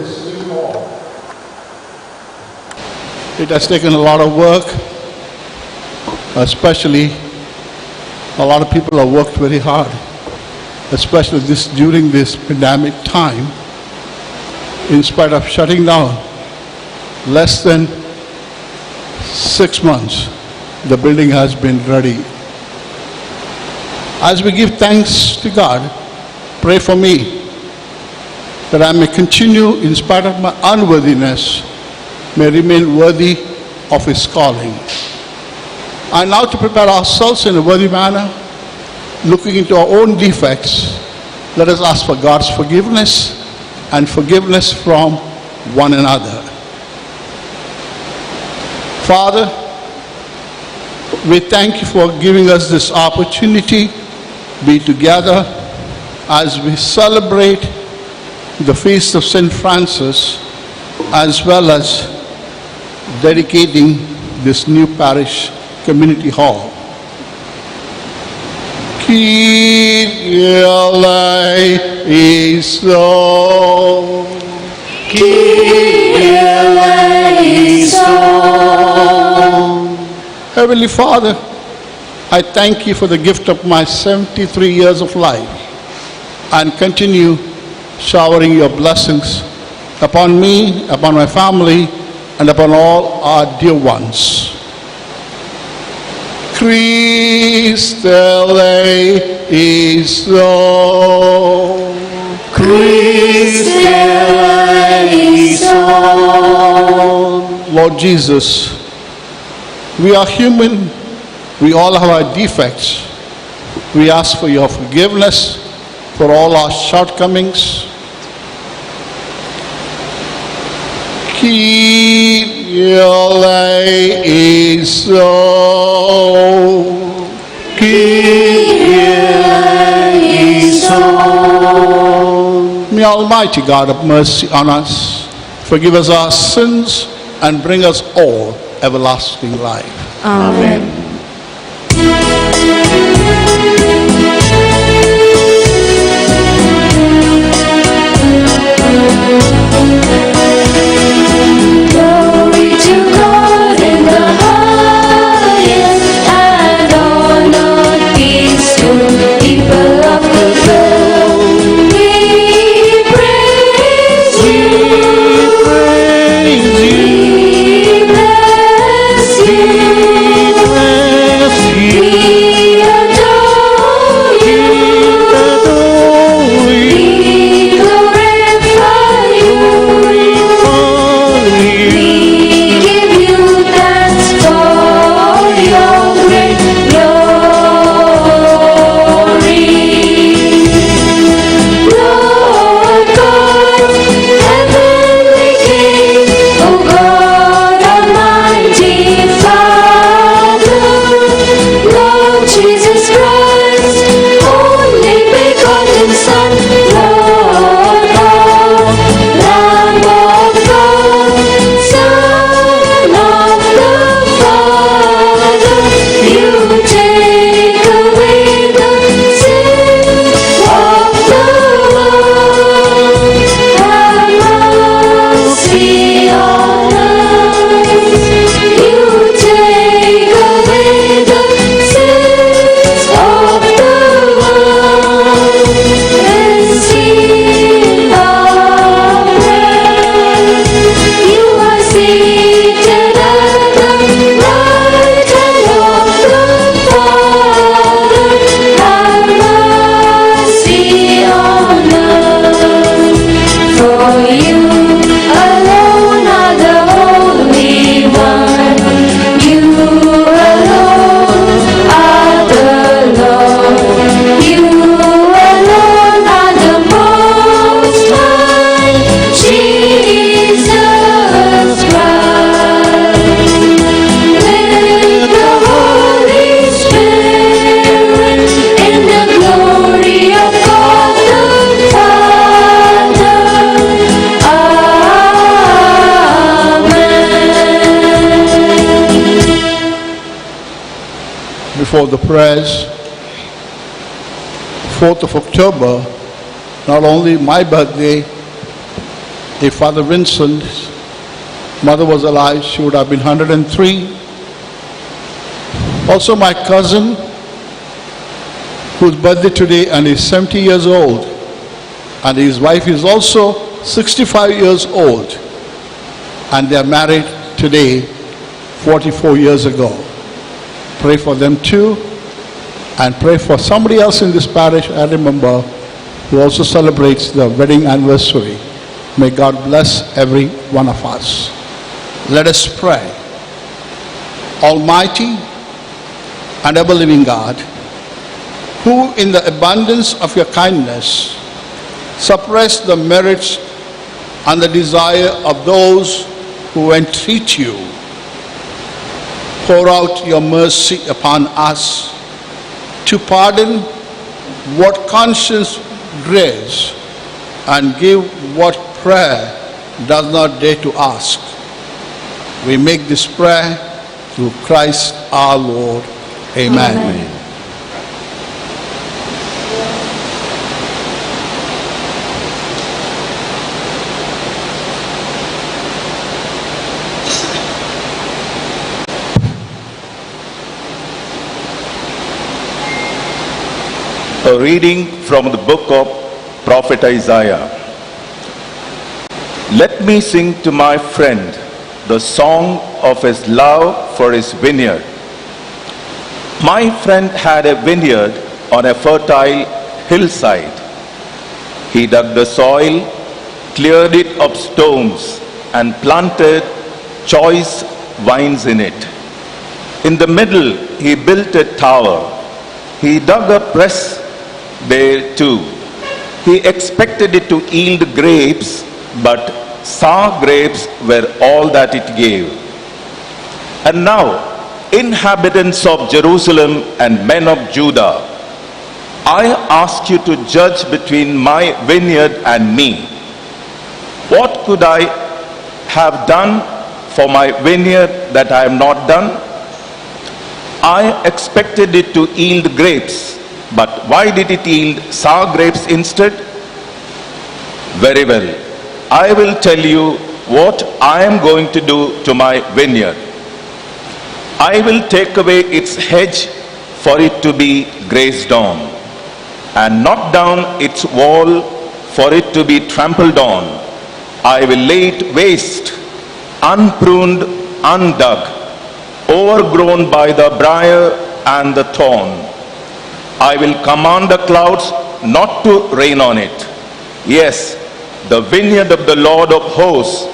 this new hall. It has taken a lot of work, especially a lot of people have worked very hard, especially during this pandemic time. In spite of shutting down less than 6 months, the building has been ready. As we give thanks to God, pray for me that I may continue, in spite of my unworthiness, may remain worthy of His calling. And now, to prepare ourselves in a worthy manner, looking into our own defects, let us ask for God's forgiveness and forgiveness from one another. Father, we thank you for giving us this opportunity to be together as we celebrate the feast of St. Francis, as well as dedicating this new parish community hall. Kyrie eleison. Kyrie eleison. Heavenly Father, I thank you for the gift of my 73 years of life, and continue showering your blessings upon me, upon my family, and upon all our dear ones. Christe eleison. Christe eleison. Lord Jesus, we are human. We all have our defects. We ask for your forgiveness for all our shortcomings. Kyrie eleison. Kyrie eleison. May Almighty God have mercy on us, forgive us our sins, and bring us all everlasting life. Amen. Glory to God in the highest, and on earth peace to people of good will. We praise you, we bless you, we adore you, we glorify you. We give you thanks for your great glory. Lord God, heavenly King, O God, Almighty Father, Lord Jesus Christ, only begotten Son, Lord God, Lamb of God, Son of the Father, you take away the sins of the world. Have mercy on us. You take away the sins of the world. Receive our prayer. You are seated at the right hand of the Father. Have mercy on us. For you alone are the Holy One. You alone are the Lord. You alone are the Most High, Jesus Christ. With the Holy Spirit, in the glory of God the Father. Amen. Before the prayers, 4th of October, not only my birthday, If Father Vincent's mother was alive, she would have been 103. Also my cousin, whose birthday today, and is 70 years old, and his wife is also 65 years old, and they are married today 44 years ago. Pray for them too, and pray for somebody else in this parish I remember who also celebrates the wedding anniversary. May God bless every one of us. Let us pray. Almighty and ever-living God, who in the abundance of your kindness suppress the merits and the desire of those who entreat you, pour out your mercy upon us to pardon what conscience graves and give what prayer does not dare to ask. We make this prayer through Christ our Lord. Amen. Amen. A reading from the book of Prophet Isaiah. Let me sing to my friend the song of his love for his vineyard. My friend had a vineyard on a fertile hillside. He dug the soil, cleared it of stones, and planted choice vines in it. In the middle, he built a tower. He dug a press there too. He expected it to yield grapes, but sour grapes were all that it gave. And now, inhabitants of Jerusalem and men of Judah, I ask you to judge between my vineyard and me. What could I have done for my vineyard that I have not done? I expected it to yield grapes, but why did it yield sour grapes instead? Very well, I will tell you what I am going to do to my vineyard. I will take away its hedge for it to be grazed on, and knock down its wall for it to be trampled on. I will lay it waste, unpruned, undug, overgrown by the briar and the thorn. I will command the clouds not to rain on it. Yes, the vineyard of the Lord of hosts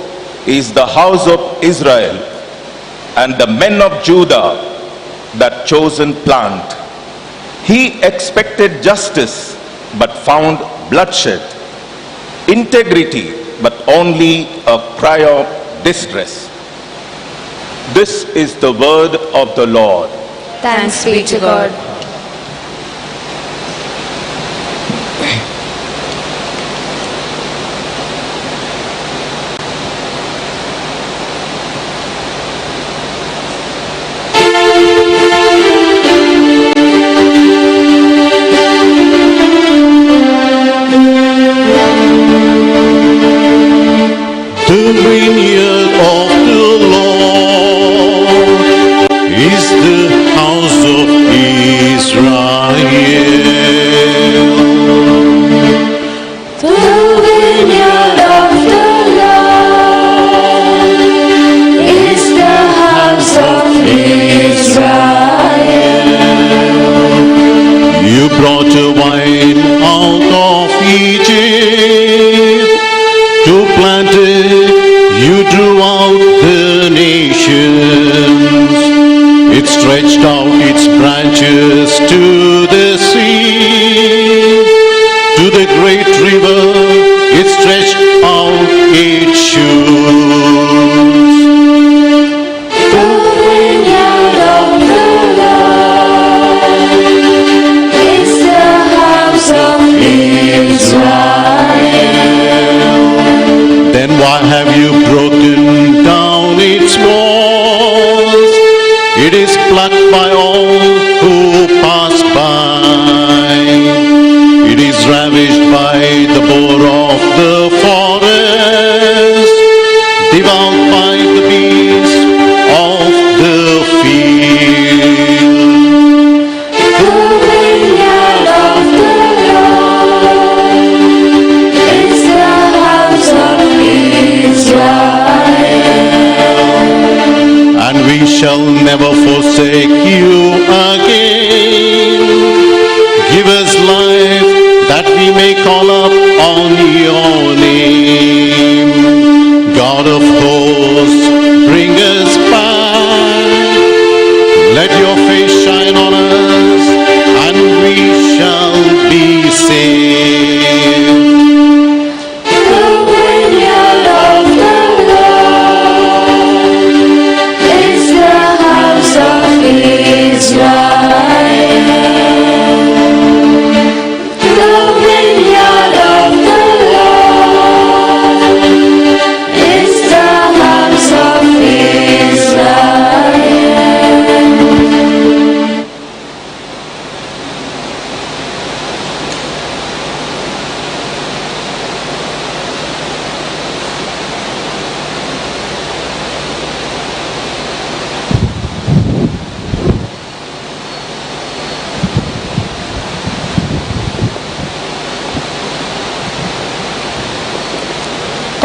is the house of Israel, and the men of Judah, that chosen plant. He expected justice, but found bloodshed, integrity, but only a cry of distress. This is the word of the Lord. Thanks be to God. The vineyard of the Lord is the house of Israel. The vineyard of the Lord is the house of Israel. You brought a wine out of Egypt to plant it. You drew out the nations. It stretched out its branches to the sea. To the great river it stretched out its shoots. The vineyard of the Lord is the house of Israel. Then why have you broken down its walls? It is plucked by all who pass by. It is ravished by the boar of the forest. shall never forsake you again. Give us life that we may call up on your name. God of hosts, bring us back. Let your face shine on us, and we shall be saved. The vineyard of the Lord is the house of Israel. The vineyard of the Lord is the house of Israel.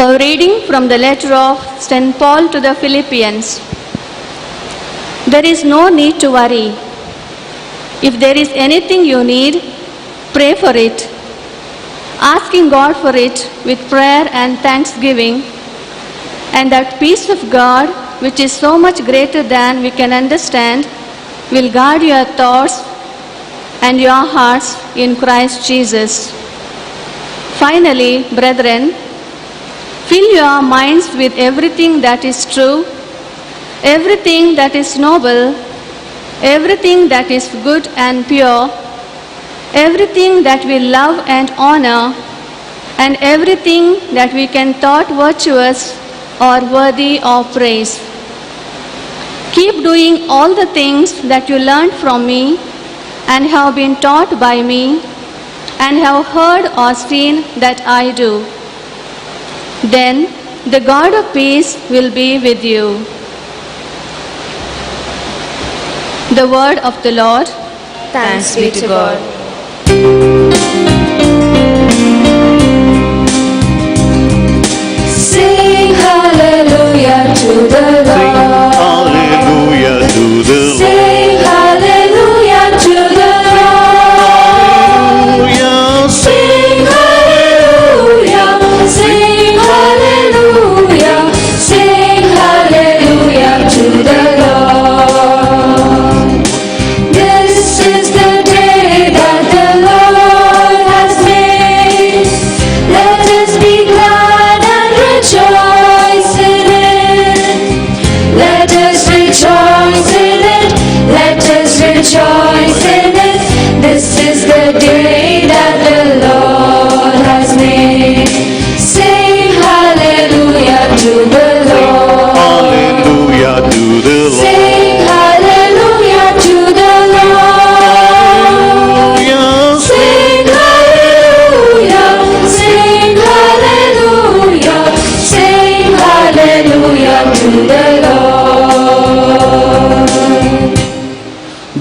A reading from the letter of St. Paul to the Philippians. There is no need to worry. If there is anything you need, pray for it, asking God for it with prayer and thanksgiving, and that peace of God, which is so much greater than we can understand, will guard your thoughts and your hearts in Christ Jesus. Finally, brethren, fill your minds with everything that is true, everything that is noble, everything that is good and pure, everything that we love and honor, and everything that we can thought virtuous or worthy of praise. Keep doing all the things that you learned from me and have been taught by me and have heard or seen that I do. Then the God of peace will be with you. The word of the Lord. Thanks be to God. Sing hallelujah to the Sing Lord. hallelujah to the Lord. Sing hallelujah to the Lord. Hallelujah. Sing hallelujah. Sing hallelujah. Sing hallelujah to the Lord. This is the day that the Lord has made. Let us be glad and rejoice in it. Let us rejoice in it. Let us rejoice in it. This is the day that the Lord has made. Sing hallelujah to the Lord. Hallelujah to the Lord. Sing hallelujah to the Lord. Hallelujah. Sing hallelujah. Sing hallelujah. Sing hallelujah to the Lord.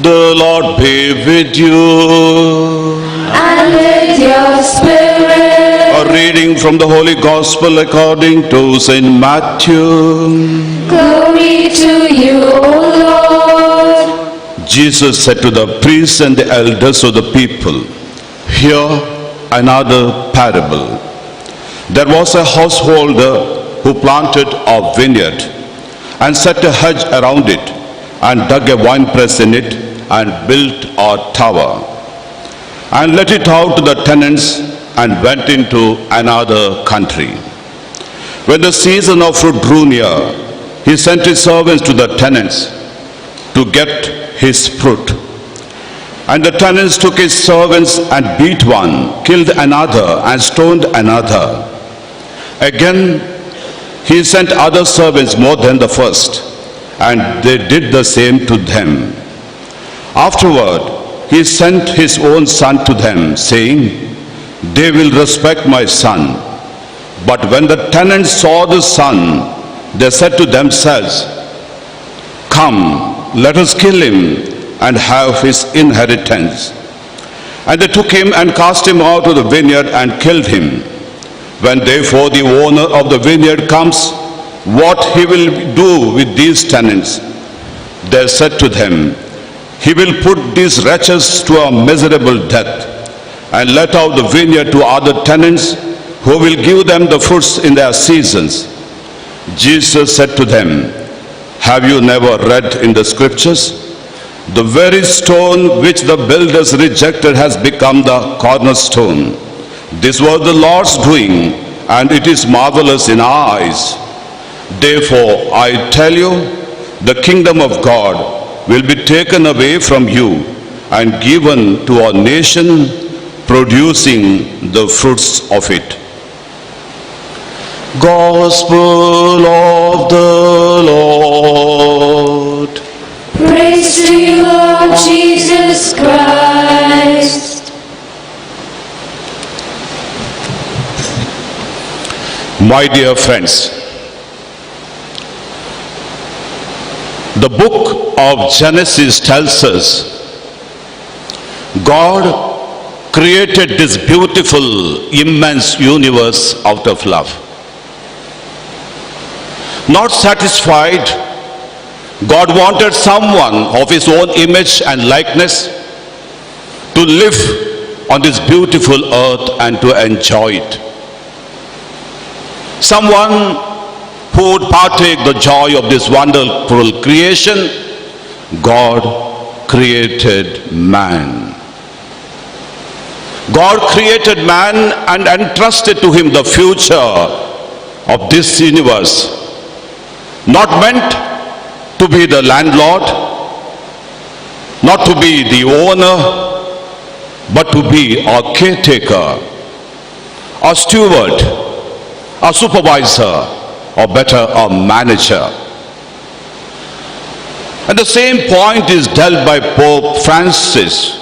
The Lord be with you. And with your spirit. A reading from the Holy Gospel according to St. Matthew. Glory to you, O Lord. Jesus said to the priests and the elders of the people, "Hear another parable. There was a householder who planted a vineyard and set a hedge around it and dug a winepress in it and built a tower and let it out to the tenants and went into another country. When the season of fruit drew near, he sent his servants to the tenants to get his fruit. And the tenants took his servants and beat one, killed another, and stoned another. Again, he sent other servants more than the first, and they did the same to them. Afterward, he sent his own son to them, saying, 'They will respect my son.' But when the tenants saw the son, they said to themselves, 'Come, let us kill him and have his inheritance.' And they took him and cast him out of the vineyard and killed him. When therefore the owner of the vineyard comes, what he will do with these tenants? They said to them, "He will put these wretches to a miserable death and let out the vineyard to other tenants who will give them the fruits in their seasons." Jesus said to them, "Have you never read in the scriptures? The very stone which the builders rejected has become the cornerstone. This was the Lord's doing, and it is marvelous in our eyes. Therefore, I tell you, the kingdom of God will be taken away from you and given to a nation producing the fruits of it." Gospel of the Lord. Praise to you, Lord Jesus Christ. My dear friends, the book of Genesis tells us God created this beautiful, immense universe out of love. Not satisfied, God wanted someone of his own image and likeness to live on this beautiful earth and to enjoy it. Someone who would partake the joy of this wonderful creation. God created man. God created man and entrusted to him the future of this universe. Not meant to be the landlord, not to be the owner, but to be a caretaker, a steward, a supervisor, or better, a manager. And the same point is dealt by Pope Francis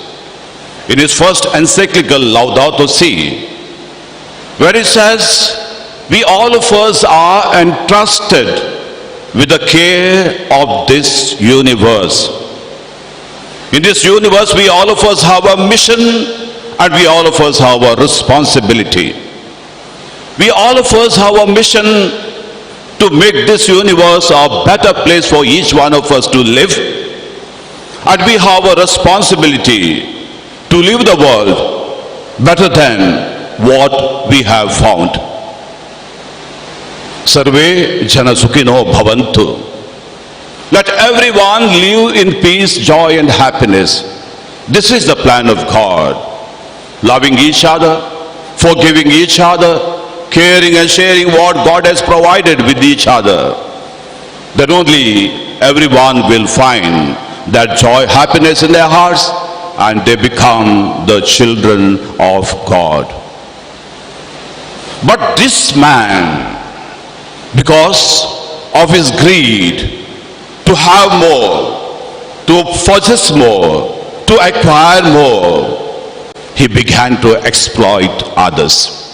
in his first encyclical Laudato Si, where he says, we all of us are entrusted with the care of this universe. In this universe, we all of us have a mission and we all of us have a responsibility. We all of us have a mission to make this universe a better place for each one of us to live, and we have a responsibility to leave the world better than what we have found. Sarve jana sukhino bhavantu. Let everyone live in peace, joy and happiness. This is the plan of God. Loving each other, forgiving each other, caring and sharing what God has provided with each other. Then only everyone will find that joy, happiness in their hearts, and they become the children of God. But this man, because of his greed to have more, to possess more, to acquire more, he began to exploit others.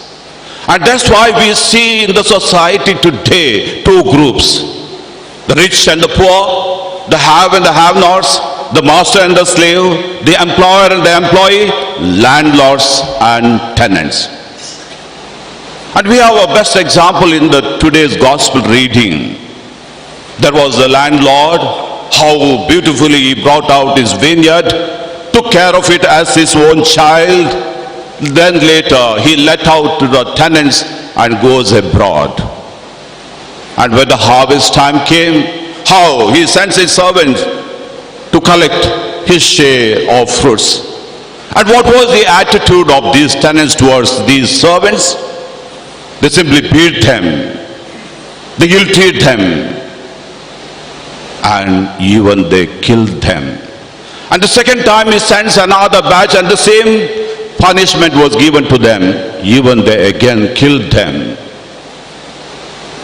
And that's why we see in the society today two groups: the rich and the poor, the have and the have-nots, the master and the slave, the employer and the employee, landlords and tenants. And we have a best example in the today's gospel reading. There was the landlord, how beautifully he brought out his vineyard, took care of it as his own child. Then later he let out to the tenants and goes abroad. And when the harvest time came, how he sends his servants to collect his share of fruits. And what was the attitude of these tenants towards these servants? They simply beat them, they ill-treat them, and even they killed them. And the second time he sends another batch, and the same punishment was given to them. Even they again killed them.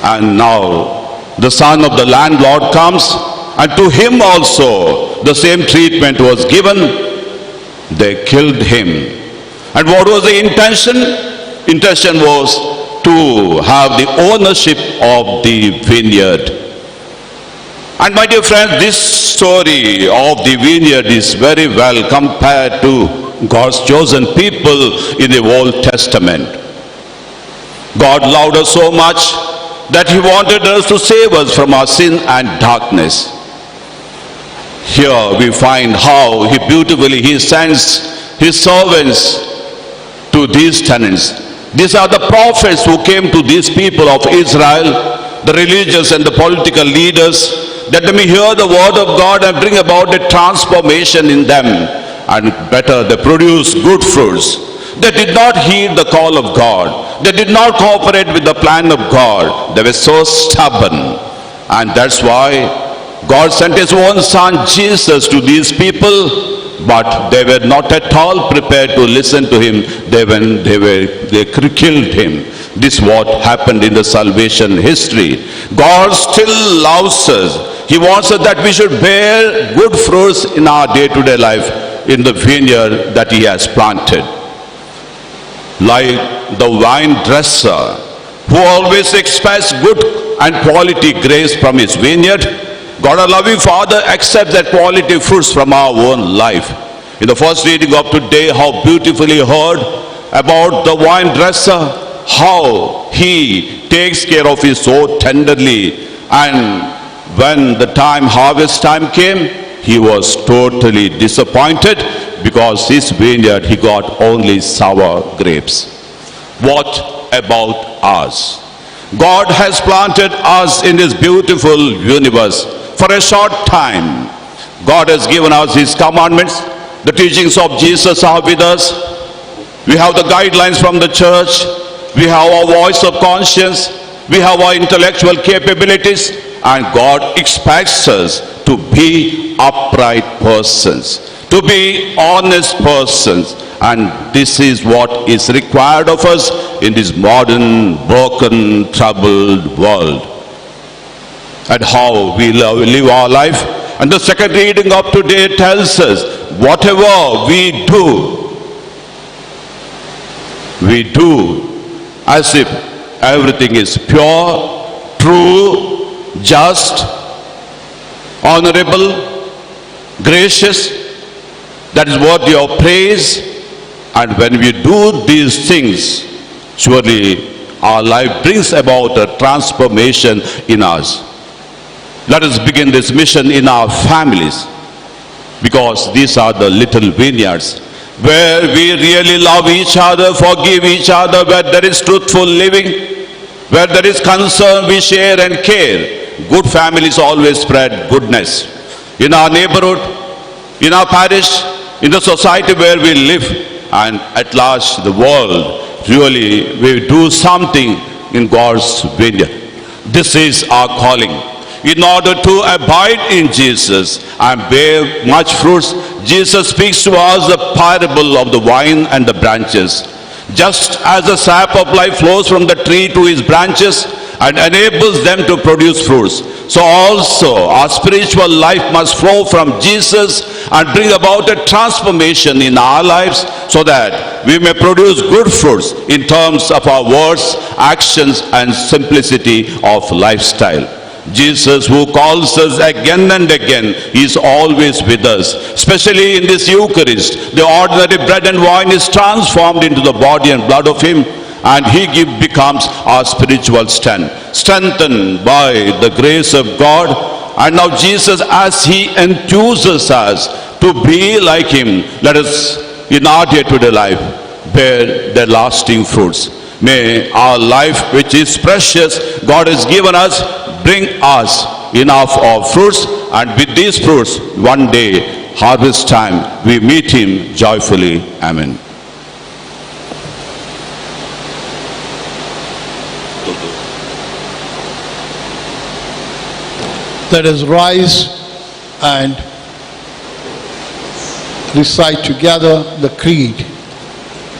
And now the son of the landlord comes, and to him also the same treatment was given. They killed him. And what was the intention? Intention was to have the ownership of the vineyard. And my dear friends, this story of the vineyard is very well compared to God's chosen people in the Old Testament. God loved us so much that he wanted us to save us from our sin and darkness. Here we find how he sends his servants to these tenants. These are the prophets who came to these people of Israel, the religious and the political leaders, that they may hear the word of God and bring about a transformation in them. And better, they produce good fruits. They did not heed the call of God. They did not cooperate with the plan of God. They were so stubborn. And that's why God sent his own son Jesus to these people, but they were not at all prepared to listen to him. They killed him. This is what happened in the salvation history. God still loves us. He wants us that we should bear good fruits in our day-to-day life in the vineyard that he has planted. Like the vine dresser who always expects good and quality grapes from his vineyard, God, our loving Father, accepts that quality fruits from our own life. In the first reading of today, how beautifully heard about the vine dresser, how he takes care of his soul tenderly. And when the harvest time came, he was totally disappointed because his vineyard, he got only sour grapes. What about us? God has planted us in this beautiful universe for a short time. God has given us his commandments. The teachings of Jesus are with us. We have the guidelines from the church. We have our voice of conscience. We have our intellectual capabilities. And God expects us to be upright persons, to be honest persons. And this is what is required of us in this modern, broken, troubled world. And how we live our life. And the second reading of today tells us, whatever we do as if everything is pure, true, just, honorable, gracious. That is worthy of praise. And when we do these things, surely our life brings about a transformation in us. Let us begin this mission in our families, because these are the little vineyards where we really love each other, forgive each other, where there is truthful living, where there is concern, we share and care. Good families always spread goodness. In our neighborhood, in our parish, in the society where we live, and at last the world, really we do something in God's vineyard. This is our calling. In order to abide in Jesus and bear much fruits, Jesus speaks to us the parable of the vine and the branches. Just as the sap of life flows from the tree to his branches and enables them to produce fruits, so also our spiritual life must flow from Jesus and bring about a transformation in our lives, so that we may produce good fruits in terms of our words, actions, and simplicity of lifestyle. Jesus, who calls us again and again, is always with us. Especially in this Eucharist, the ordinary bread and wine is transformed into the body and blood of him, and he becomes our spiritual strengthened by the grace of God. And now Jesus, as he enthuses us to be like him, let us in our day-to-day life bear the lasting fruits. May our life, which is precious, God has given us, bring us enough of fruits, and with these fruits, one day, harvest time, we meet him joyfully. Amen. Let us rise and recite together the creed.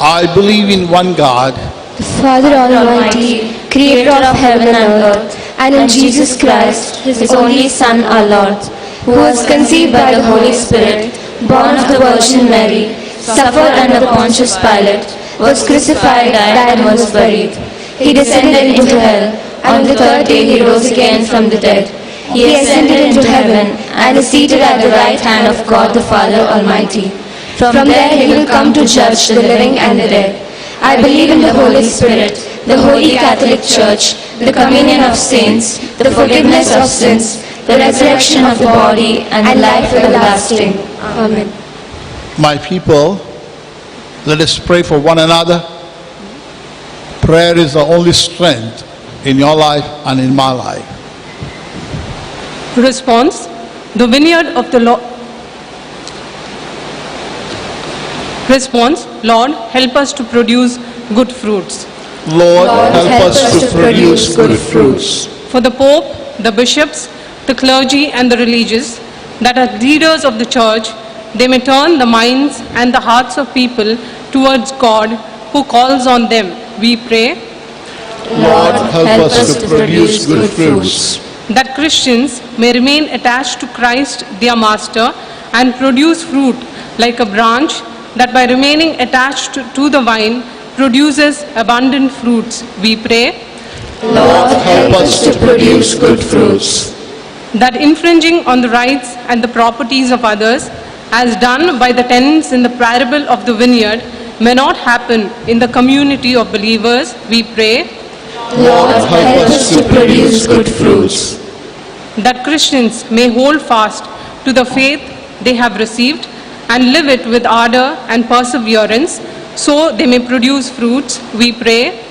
I believe in one God, the Father Almighty, creator of heaven and earth, and in Jesus Christ, his only Son, our Lord, who was conceived by the Holy Spirit, born of the Virgin Mary, suffered under Pontius Pilate, was crucified, died, and was buried. He descended into hell. On the third day he rose again from the dead. He ascended into heaven and is seated at the right hand of God the Father Almighty. From there he will come to judge the living and the dead. I believe in the Holy Spirit, the Holy Catholic Church, the communion of saints, the forgiveness of sins, the resurrection of the body, and the life everlasting. Amen. My people, let us pray for one another. Prayer is the only strength in your life and in my life. Response: the vineyard of the Lord. Response: Lord, help us to produce good fruits. Lord, help us to produce good fruits. For the Pope, the bishops, the clergy and the religious, that as leaders of the church, they may turn the minds and the hearts of people towards God who calls on them, we pray. Lord, help us to produce good fruits. That Christians may remain attached to Christ, their Master, and produce fruit like a branch that by remaining attached to the vine produces abundant fruits, we pray. Lord, help us to produce good fruits. That infringing on the rights and the properties of others, as done by the tenants in the parable of the vineyard, may not happen in the community of believers, we pray. Lord, help us to produce good fruits. That Christians may hold fast to the faith they have received and live it with ardor and perseverance, so they may produce fruits, we pray.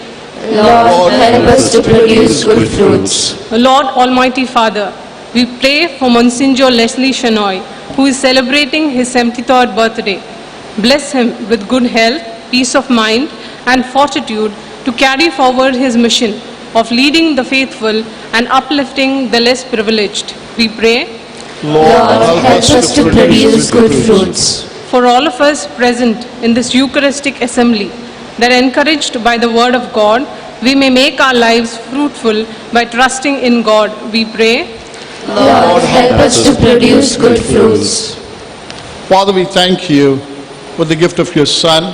Lord, help us to produce good fruits. Lord Almighty Father, we pray for Monsignor Leslie Shenoy, who is celebrating his 73rd birthday. Bless him with good health, peace of mind, and fortitude to carry forward his mission of leading the faithful and uplifting the less privileged. We pray. Lord, help us to produce good fruits. For all of us present in this Eucharistic assembly, that encouraged by the word of God, we may make our lives fruitful by trusting in God, we pray. Lord, help us to produce good fruits. Father, we thank you for the gift of your Son,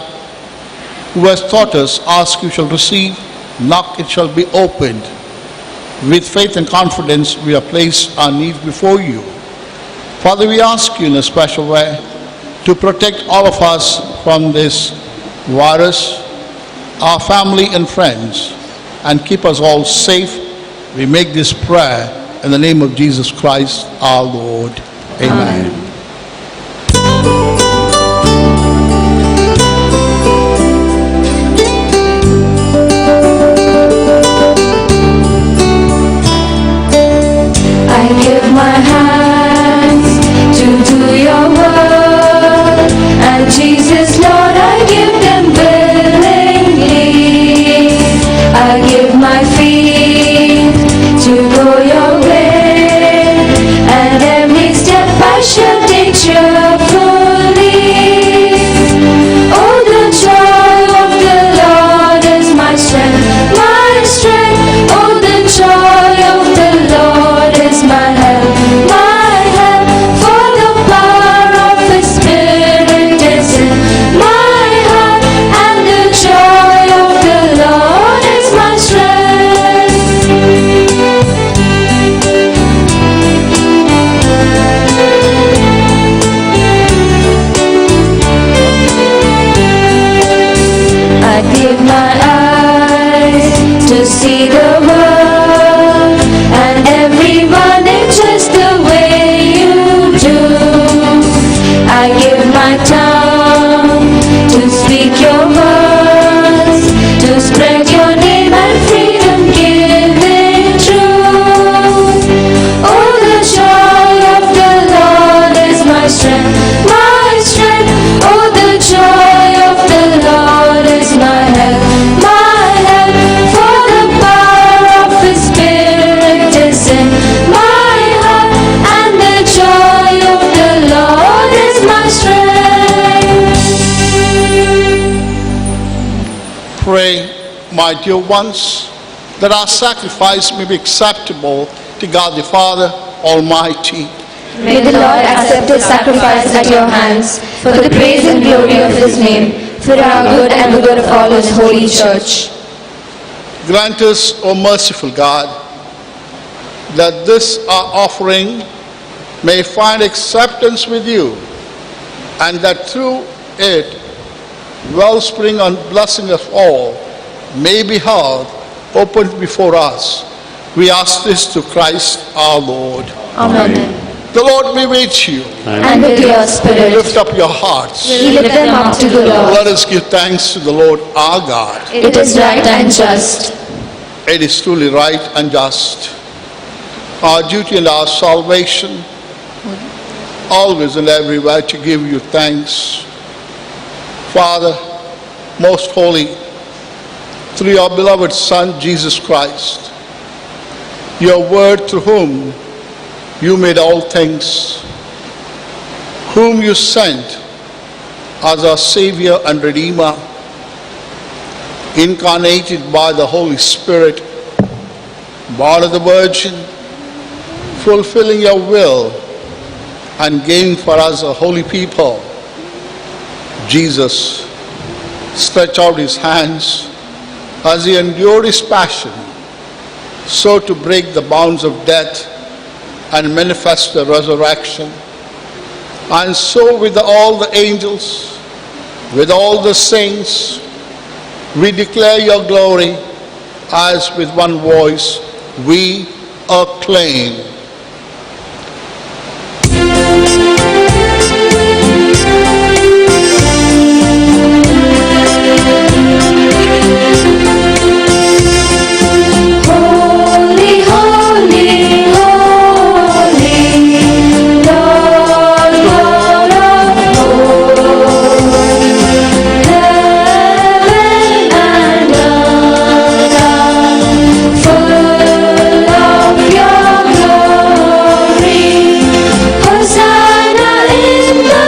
who has taught us, ask you shall receive, knock it shall be opened. With faith and confidence, we have placed our needs before you. Father, we ask you in a special way to protect all of us from this virus, our family and friends, and keep us all safe. We make this prayer in the name of Jesus Christ, our Lord. Amen. I give my hands to do your work, and Jesus, Lord, I give them willingly. I give my feet to go your way, and every step I shall take cheerfully. Oh, the joy of the Lord is my strength, my strength. Oh, the joy of the Lord is my help, for the power of His Spirit is in my heart, and the joy of the Lord is my strength. I give my eyes to see the world and everyone in just the way you do. I give my tongue to speak your words, to spread your name and freedom giving truth. Oh, the joy of the Lord is my strength, my strength. Oh, the joy of the Lord is my help, for the power of His Spirit is in my heart, and the joy of the Lord is my strength. Pray, my dear ones, that our sacrifice may be acceptable to God the Father Almighty. May the Lord accept His sacrifice at your hands for the praise and glory of His name, for our good and the good of all His holy church. Grant us, O merciful God, that this our offering may find acceptance with you, and that through it wellspring and blessing of all may be held opened before us. We ask this to Christ our Lord. Amen. The Lord be with you. And with your spirit, Lift up your hearts. we lift them up to the Lord. Let us give thanks to the Lord our God. It is right and just. It is truly right and just. Our duty and our salvation, always and everywhere to give you thanks. Father, most holy, through your beloved Son, Jesus Christ, your word through whom you made all things, whom you sent as our Savior and Redeemer, incarnated by the Holy Spirit, born of the Virgin, fulfilling your will and gaining for us a holy people. Jesus stretched out his hands as he endured his passion, so to break the bounds of death and manifest the resurrection. And so with all the angels, with all the saints, we declare your glory as with one voice we acclaim. Holy, holy, holy, Lord God of hosts. Heaven and earth are full of your glory. Hosanna in the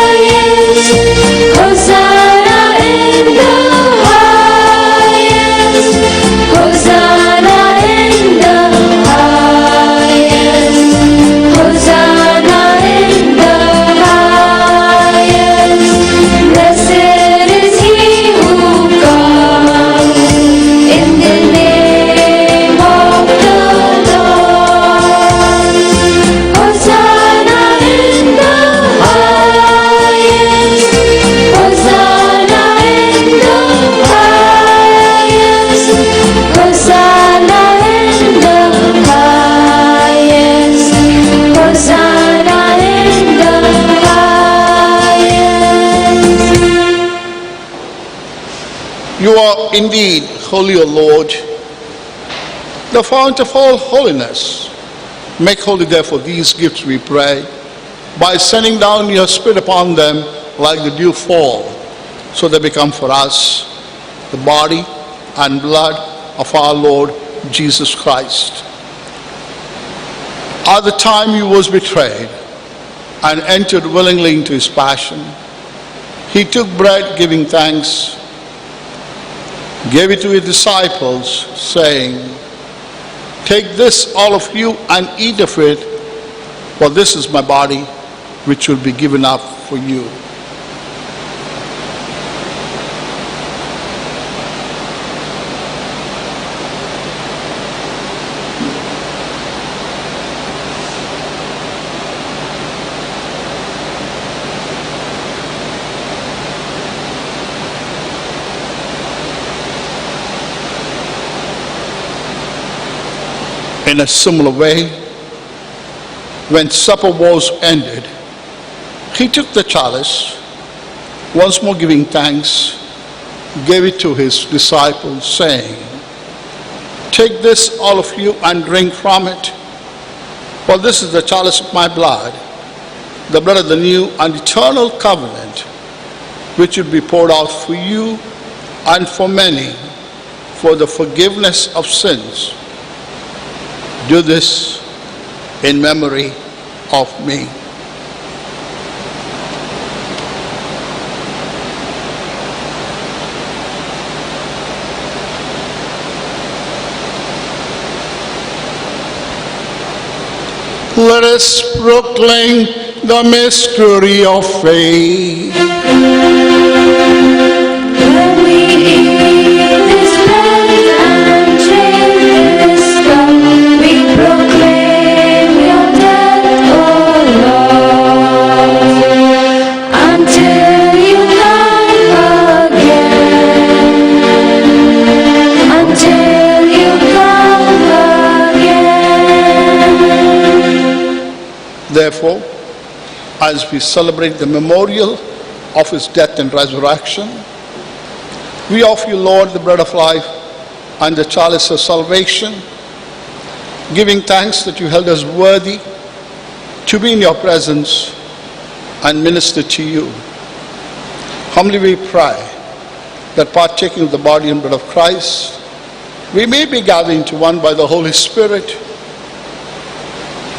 highest. Hosanna in the highest. Hosanna in the highest. Hosanna in the highest. Blessed is he who comes in the name of the Lord. Hosanna in the highest. Hosanna in the highest. Hosanna in the highest. Hosanna in the highest. You are indeed holy, O Lord, the fount of all holiness. Make holy therefore these gifts, we pray, by sending down your Spirit upon them like the dew fall, so they become for us the body and blood of our Lord Jesus Christ. At the time he was betrayed and entered willingly into his passion, he took bread, giving thanks, gave it to his disciples, saying, "Take this, all of you, and eat of it, for this is my body, which will be given up for you." In a similar way, when supper was ended, he took the chalice, once more giving thanks, gave it to his disciples, saying, "Take this, all of you, and drink from it, for this is the chalice of my blood, the blood of the new and eternal covenant, which will be poured out for you and for many for the forgiveness of sins. Do this in memory of me." Let us proclaim the mystery of faith. When we eat this bread and drink this cup, we proclaim your death, O Lord, until you come again. Until you come again. Therefore, as we celebrate the memorial of his death and resurrection, we offer you, Lord, the bread of life and the chalice of salvation, giving thanks that you held us worthy to be in your presence and minister to you. Humbly we pray that partaking of the body and blood of Christ, we may be gathered into one by the Holy Spirit.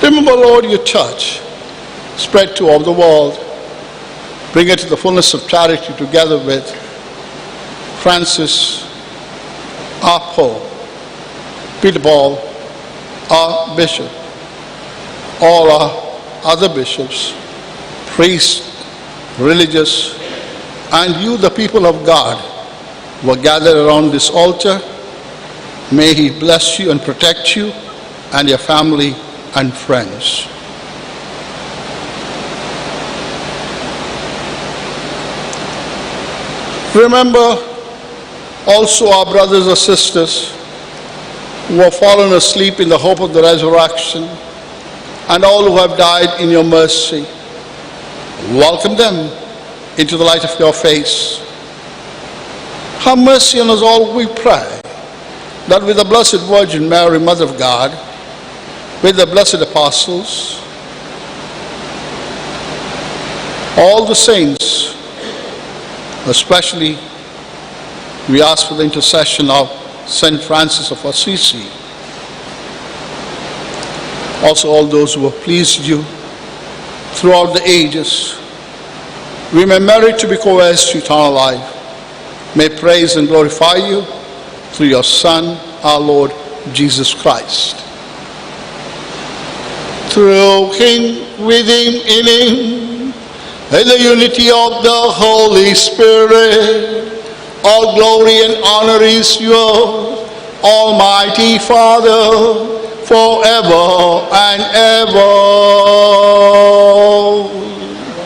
Remember, Lord, your church, spread to all the world. Bring it to the fullness of charity together with Francis, our Pope, Peter Paul, our Bishop, all our other bishops, priests, religious, and you, the people of God, who are gathered around this altar. May he bless you and protect you and your family and friends. Remember also our brothers or sisters who have fallen asleep in the hope of the resurrection, and all who have died in your mercy. Welcome them into the light of your face. Have mercy on us all, we pray, that with the Blessed Virgin Mary, Mother of God, with the blessed apostles, all the saints, especially we ask for the intercession of Saint Francis of Assisi, also all those who have pleased you throughout the ages, we may merit to be co-heirs to eternal life. May praise and glorify you through your Son, our Lord Jesus Christ. Through him, with him, in him, in the unity of the Holy Spirit, all glory and honor is yours, Almighty Father, forever and ever.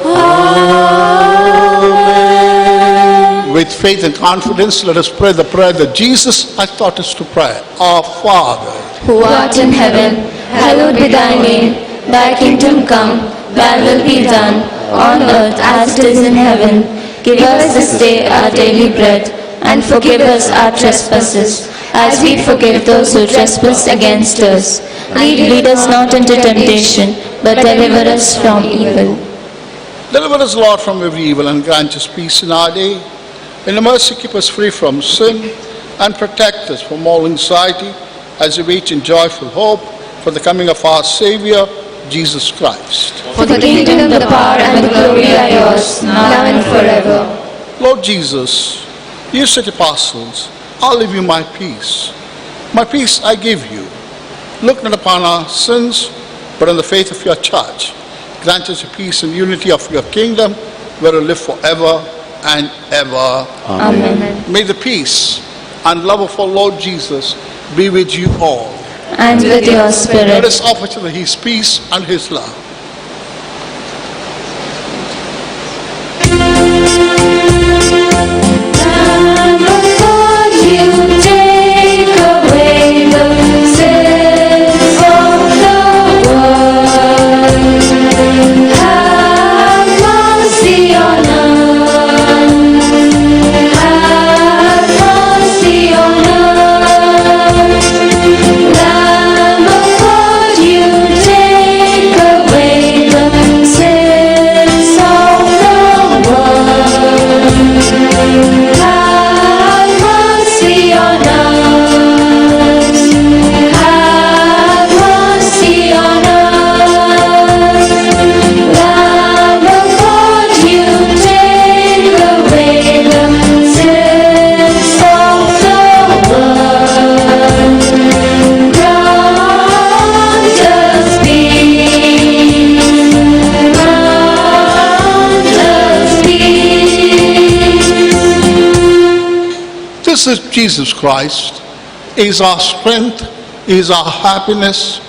Amen. With faith and confidence, let us pray the prayer that Jesus has taught us to pray. Our Father, who art in heaven, hallowed be thy name. Thy kingdom come, thy will be done, on earth as it is in heaven. Give us this day our daily bread, and forgive us our trespasses, as we forgive those who trespass against us. Lead us not into temptation, but deliver us from evil. deliver us, Lord, from every evil, and grant us peace in our day. In your mercy, keep us free from sin, and protect us from all anxiety, as we wait in joyful hope for the coming of our Savior, Jesus Christ. For the kingdom, the power, and the glory are yours, now and forever. Lord Jesus, you said to apostles, I'll leave you my peace. My peace I give you. Look not upon our sins, but on the faith of your church. Grant us the peace and unity of your kingdom, where we live forever and ever. Amen. May the peace and love of our Lord Jesus be with you all. And with your Let spirit. us offer to his peace and his love. Lamb of God, you take away the sins of the world. Have mercy on us. Have mercy on us. Lamb of God, you take away the sins of the world. Have mercy on us. Have mercy on us. Lamb of God, you take away the sins of the world. Grant us peace. Grant us peace. This is Jesus Christ, is our strength, is our happiness.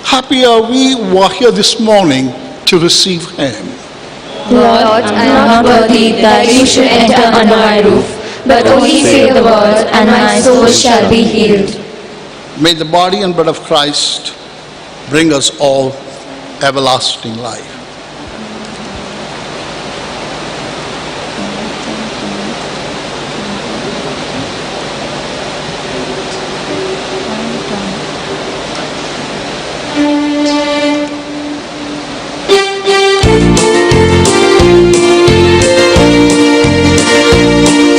Happy are we who are here this morning to receive him. Lord, I am not worthy that you should enter under my roof, but only say the word, and my soul shall be healed. May the body and blood of Christ bring us all everlasting life.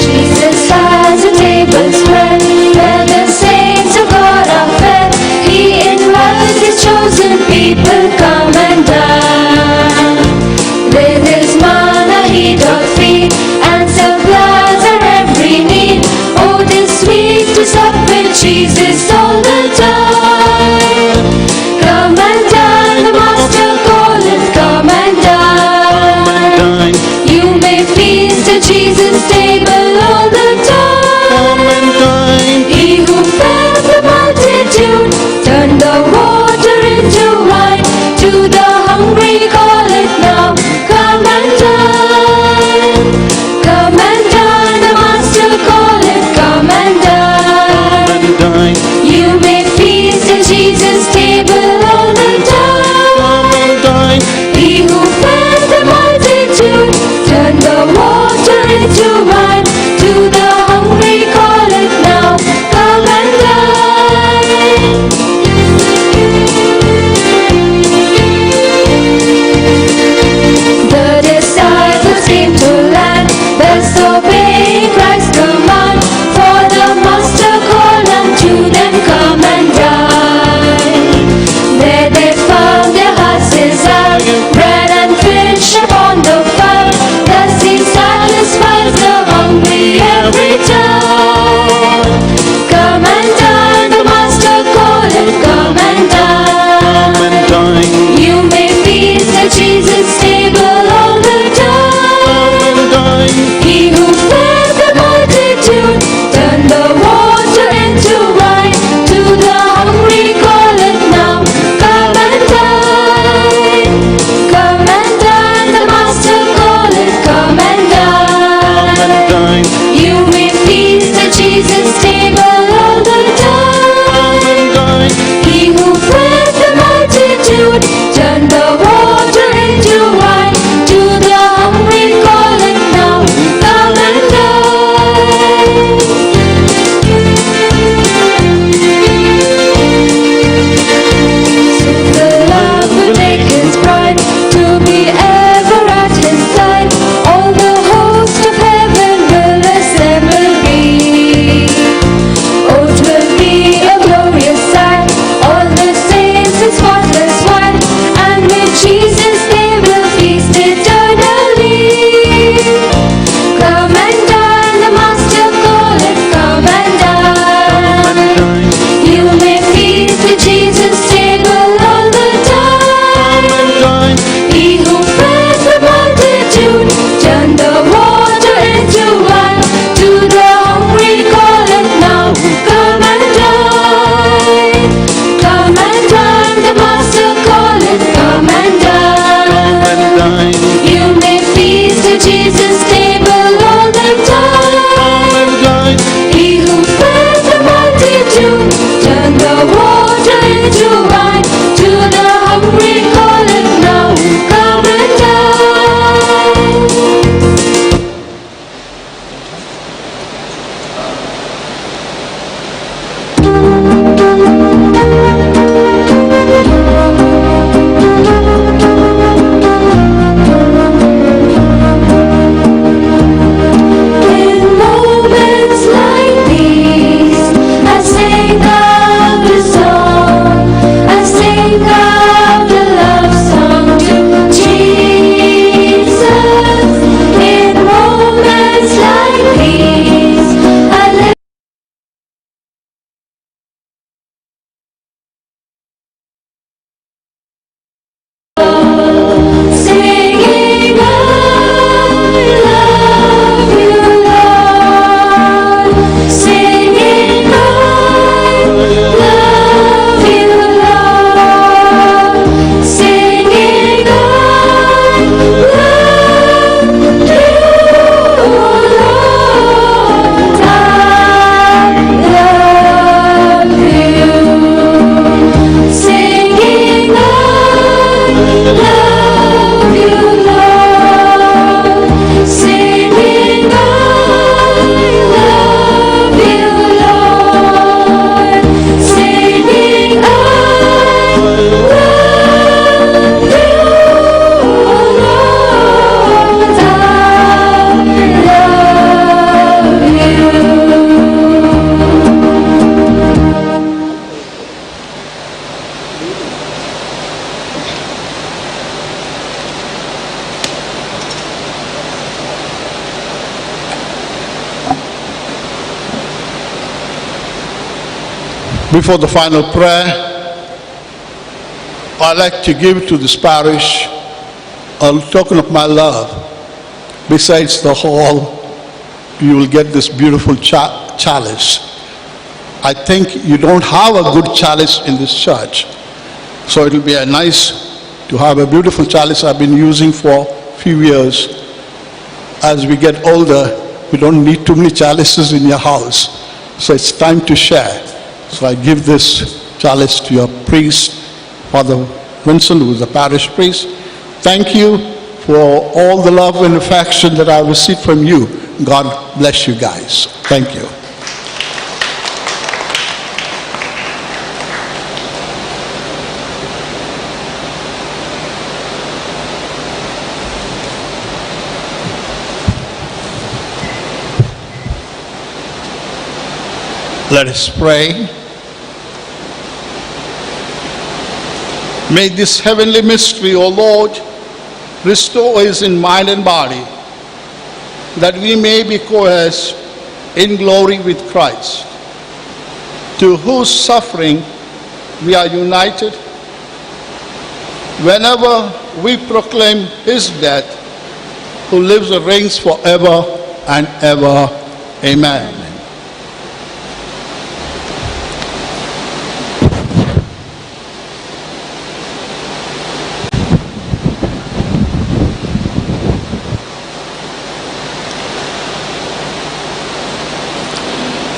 Jesus has a table spread where the saints of God are fed. He invites his chosen people, come and dine. Before the final prayer, I'd like to give to this parish a token of my love. Besides the hall, you will get this beautiful chalice. I think you don't have a good chalice in this church, so it'll be nice to have a beautiful chalice I've been using for a few years. As we get older, we don't need too many chalices in your house, so it's time to share. So I give this chalice to your priest, Father Vincent, who is the parish priest. Thank you for all the love and affection that I received from you. God bless you guys. Thank you. Let us pray. May this heavenly mystery, O Lord, restore us in mind and body, that we may be co-heirs in glory with Christ, to whose suffering we are united. Whenever we proclaim his death, who lives and reigns forever and ever. Amen.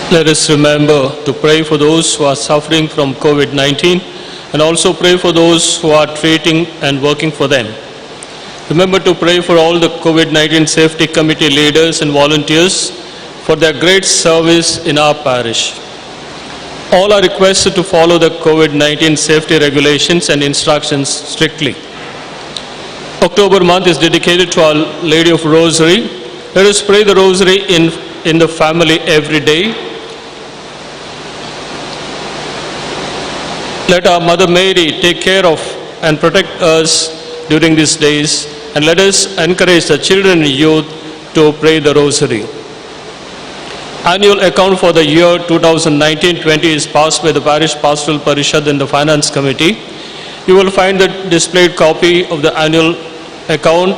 Let us remember to pray for those who are suffering from COVID-19 and also pray for those who are treating and working for them. Remember to pray for all the COVID-19 safety committee leaders and volunteers for their great service in our parish. All are requested to follow the COVID-19 safety regulations and instructions strictly. October month is dedicated to Our Lady of Rosary. Let us pray the Rosary in the family every day. Let our Mother Mary take care of and protect us during these days, and let us encourage the children and youth to pray the Rosary. Annual account for the year 2019-20 is passed by the Parish Pastoral Parishad and the Finance Committee. You will find the displayed copy of the annual account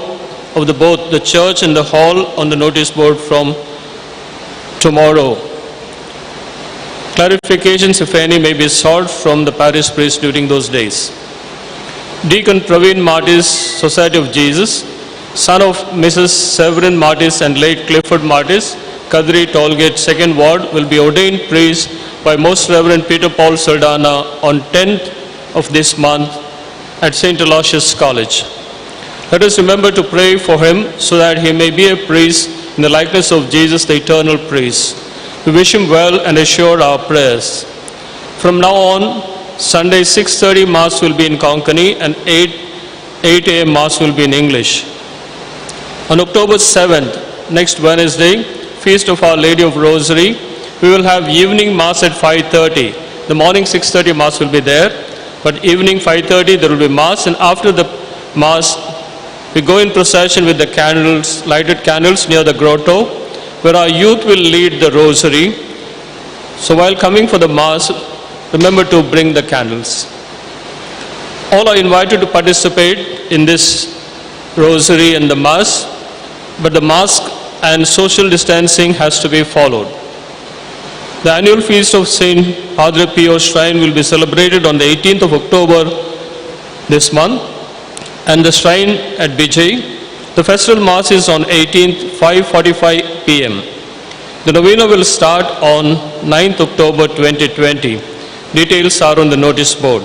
of both the church and the hall on the notice board from tomorrow. Clarifications, if any, may be sought from the parish priest during those days. Deacon Praveen Martis, Society of Jesus, son of Mrs. Severin Martis and late Clifford Martis, Kadri Tollgate, 2nd Ward, will be ordained priest by Most Reverend Peter Paul Saldana on 10th of this month at St. Aloysius College. Let us remember to pray for him so that he may be a priest in the likeness of Jesus, the eternal priest. We wish him well and assure our prayers. From now on, Sunday 6:30 Mass will be in Konkani and 8 a.m. Mass will be in English. On October 7th, next Wednesday, Feast of Our Lady of Rosary, we will have evening Mass at 5:30. The morning 6:30 Mass will be there, but evening 5:30 there will be Mass, and after the Mass, we go in procession with the candles, lighted candles near the grotto, where our youth will lead the Rosary. So while coming for the Mass, remember to bring the candles. All are invited to participate in this Rosary and the Mass, but the mask and social distancing has to be followed. The annual feast of St. Padre Pio Shrine will be celebrated on the 18th of October this month, and the shrine at Bijay. The festival Mass is on 18th, 5:45 p.m. The novena will start on 9th October 2020. Details are on the notice board.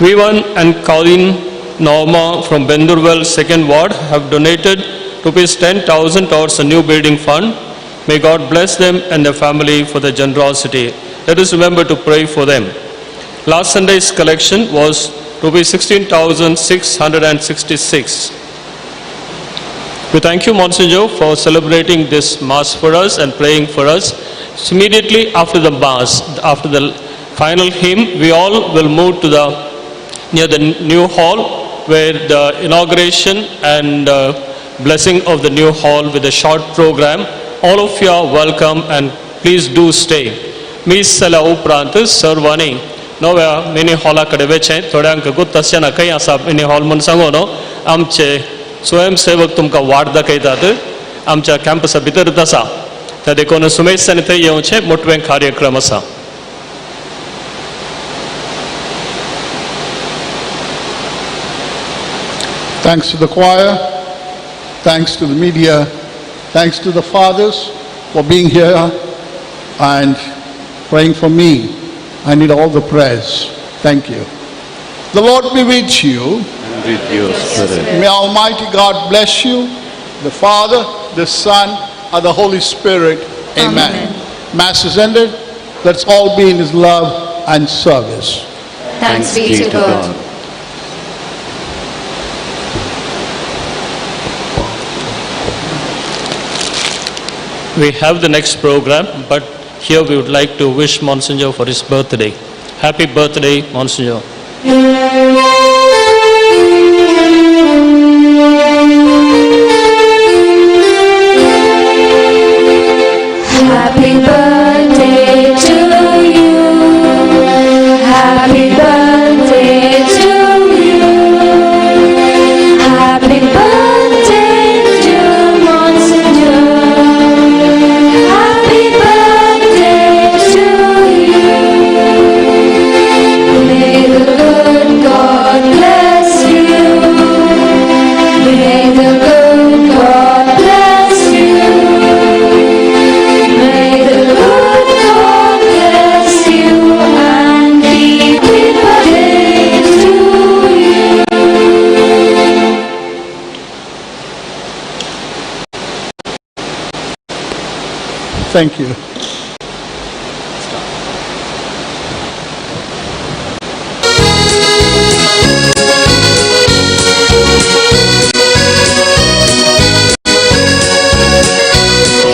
Vivan and Colleen Norma from Bendurwell 2nd Ward have donated ₹10,000 towards a new building fund. May God bless them and their family for their generosity. Let us remember to pray for them. Last Sunday's collection was ₹16,666. We thank you, Monsignor, for celebrating this Mass for us and praying for us. So immediately after the Mass, after the final hymn, we all will move to near the new hall, where the inauguration and blessing of the new hall with a short program. All of you are welcome, and please do stay. मी सला उपरांत सर्वांनी नव्या mini हॉला कडे वेचे थोड्यांक गुप्त आसचेना खंय आसा mini hall म्हणून सांगून आमचे स्वयंसेवक तुमकां वाट दाखयतात आमच्या कॅम्पसा भितरच आसा त्या देखून सुमेशसानी थंय येवचें मोठवें कार्यक्रम आसा. Thanks to the choir, thanks to the media, thanks to the fathers for being here and praying for me. I need all the prayers. Thank you. The Lord be with you. And with your spirit. May Almighty God bless you, the Father, the Son, and the Holy Spirit. Amen. Mass is ended. Let's all be in His love and service. Thanks be to God. We have the next program, but here we would like to wish Monsignor for his birthday. Happy birthday, Monsignor. Happy birthday to you. Happy birthday to you. Happy birthday to Monsignor. Happy birthday to you. May the good God bless you. May the good God bless you. May the good God bless you and keep it birthday to you. Thank you.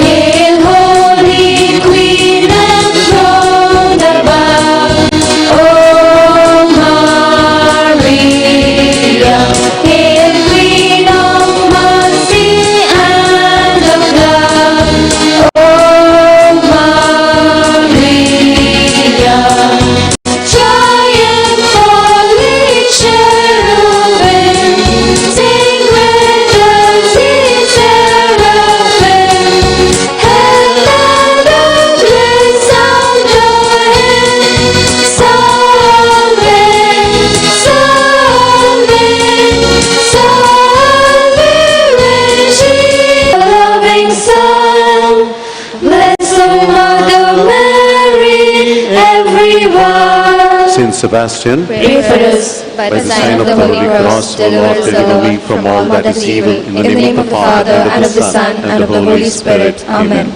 Hail, Holy Queen enthroned above, O Maria. Hail, Queen of mercy and of love, O Maria. Triumphantly cherubim, sing with the seraphim. Heaven and earth sound joy in Salve, Salve, Salve Regina. Loving Son, Blessed Mother Mary, everyone. Saint Sebastian, Pray for us by the sign of the Holy Cross, deliver us, deliver me from all that is evil. In the name of the Father, and of the Son, and of the Holy Spirit. Amen.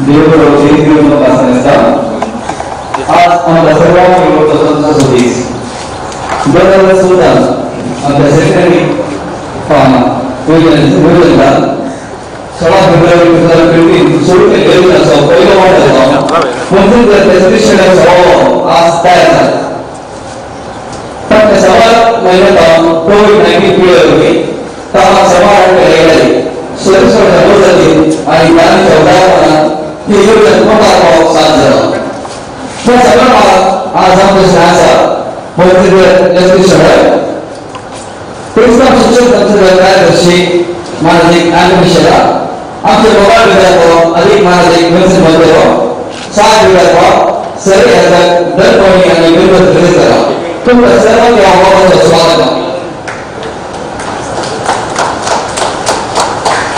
देवरो जेतियों पासनेसा आज आमच्या सर्वांची गोष्ट संतोष होतीस बदल सुद्धा आमच्या secretary योजना 16 फेब्रुवारी 2015 सुरू केलेली असो पहिला वाटतो म्हणजे त्याचे शेड्यूल आज तयार झाले पण सवाल महिन्यात कोविड-19 पिरियड होती तेव्हा सवाल केले सुरक्षित होती आणि त्याने 14 ही योजना मोठा साथ झाला पण सगळं आज आमच्या शाळेचा म्हणजे जसं शहर प्रिन्सिपल शिक्षक संस्थेचे कार्यदर्शी मानसिक आंतरिक आमचे मोबाईल विभाग अधिक मानसिक व्यवस्थित मध्ये साथ विभाग सर याचा दर कोणी आणि विरोध करा तुमच्या सर्वांचे आव्हानाचं स्वागत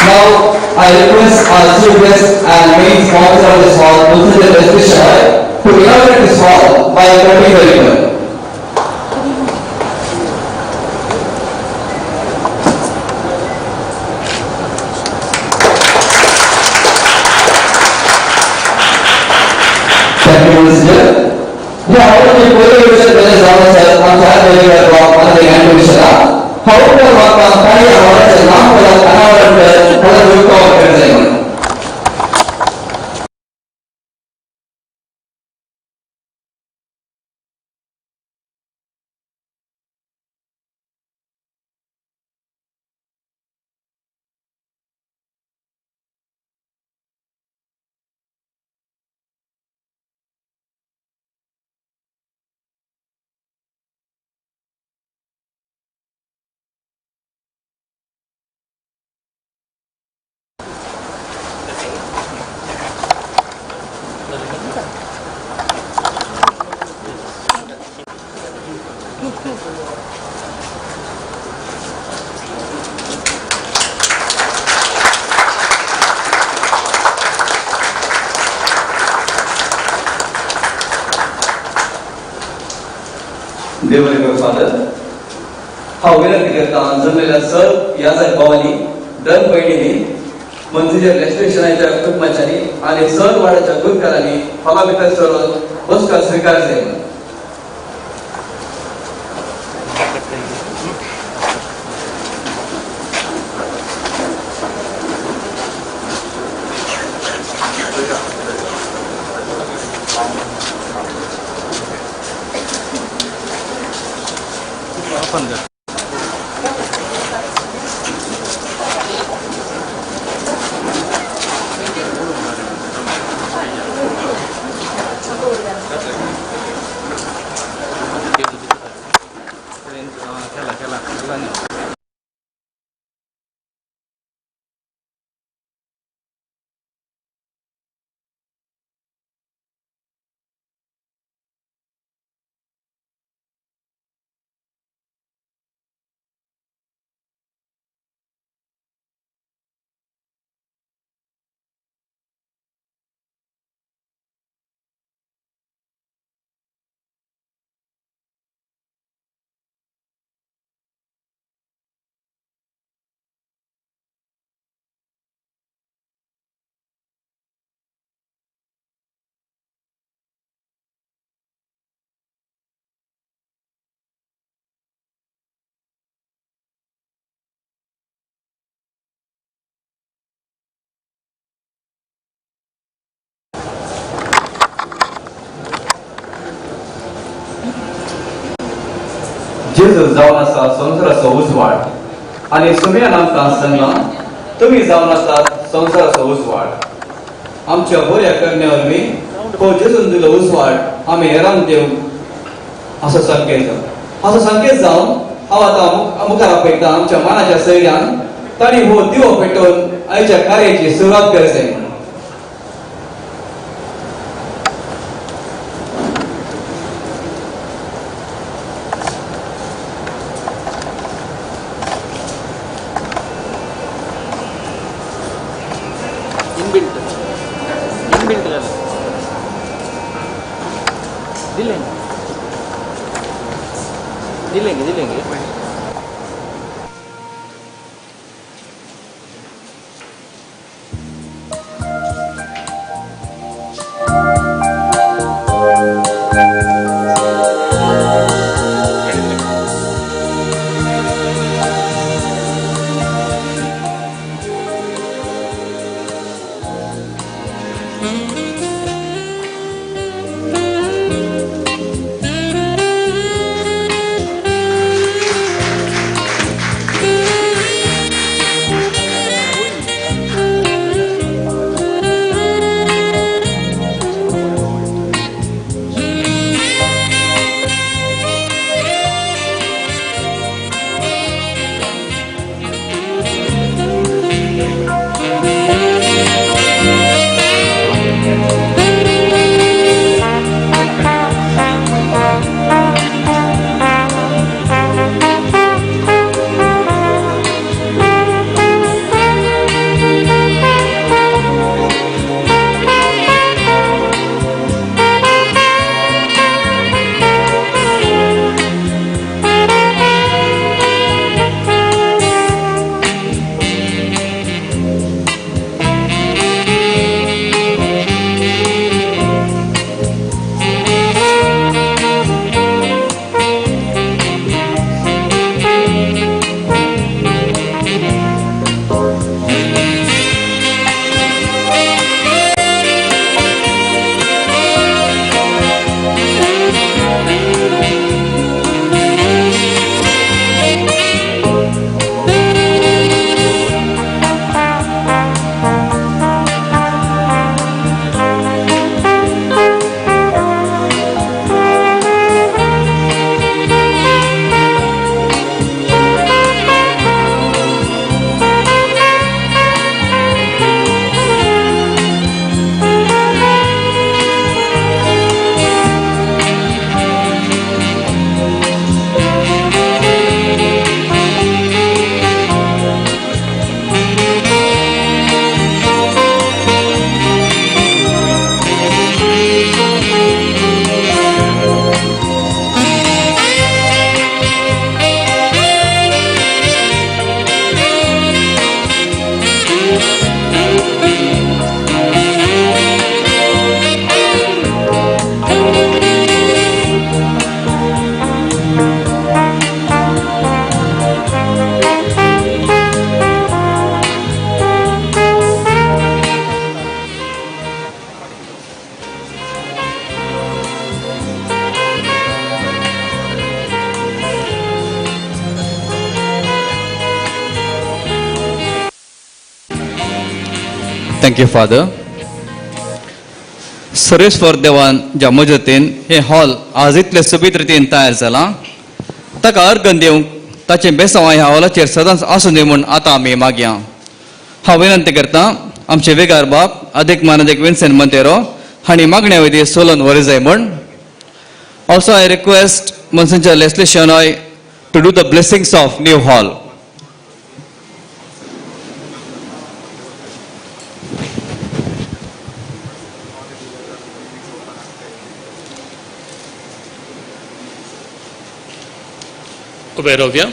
Now I request our chief guest and main sponsor of this hall, Mr. Despisha, to inaugurate this hall by quoting the ribbon. Thank you, Mr. या आवडते पहिले विषय त्याने जाऊन सर आमच्या वेगवेगळ्या ब्लॉकमध्ये घ्यायला विषयाला हवं वाटतं काही आवडायचं नाम मला अनावरण मला विकॉल करायचं आहे देवरे फादर हा विनंती करता जमलेल्या सर याचा भावानी दर बहिणींनी मंजुच्या रेस्ट्रिक्शनाच्या कुटुंबाच्यानी आणि सर वाड्याच्या गुणकारांनी फलामितर सर पुरस्कार स्वीकारायचे जेजूस जावन आसा संवसाराचो उजवाड आणि सुम्यान आमकां सांगला तुमी जावन आसात संवसाराचो उजवाड आमच्या बऱ्या करण्या वरवीं हो जेजून दिलो उजवाड आमी हेरांक दिवंक असो संकेत जावन हांव आतां मुखार आपयता आमच्या मानाच्या सैर्यान तांणी हो दिवो पेटोवन आयच्या कार्याची सुरवात करचें दिलेंगे थँक्यू फादर. सर्वेस्वर देवान ज्या मजतीन हे हॉल आज इतले सोबीत रितीन तयार जाला ताका अर्घ दिवंक ताचे बेसांव ह्या हॉलाचेर सदांच आसूं दी म्हूण आतां आमी मागया. हांव विनंती करतां आमचे वेगार बाब अधिक मानदिक विन्सेंट मोंतेरो हांणी मागण्या विधी सोलोवन व्हरी जाय म्हूण. Also I request Monsignor Leslie Shenoy to do the blessings of new hall. Uberovia.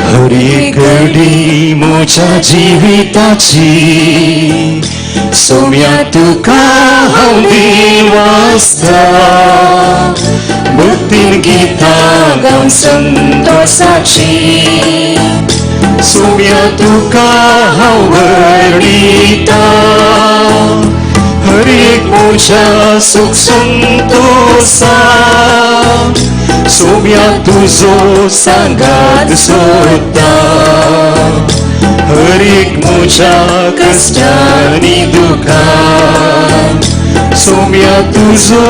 हर एक घडी म्हज्या जिविताची सोम्या तुका हांव देवास्ता भक्तीन गितां गावन संतोषाची सोम्या तुका हांव वर्णिता हर एक म्हज्या सुख संतोषा सोम्या तुजो सांगात सोदता हर एक म्हज्या कश्टांनी दुखां सोम्या तुजो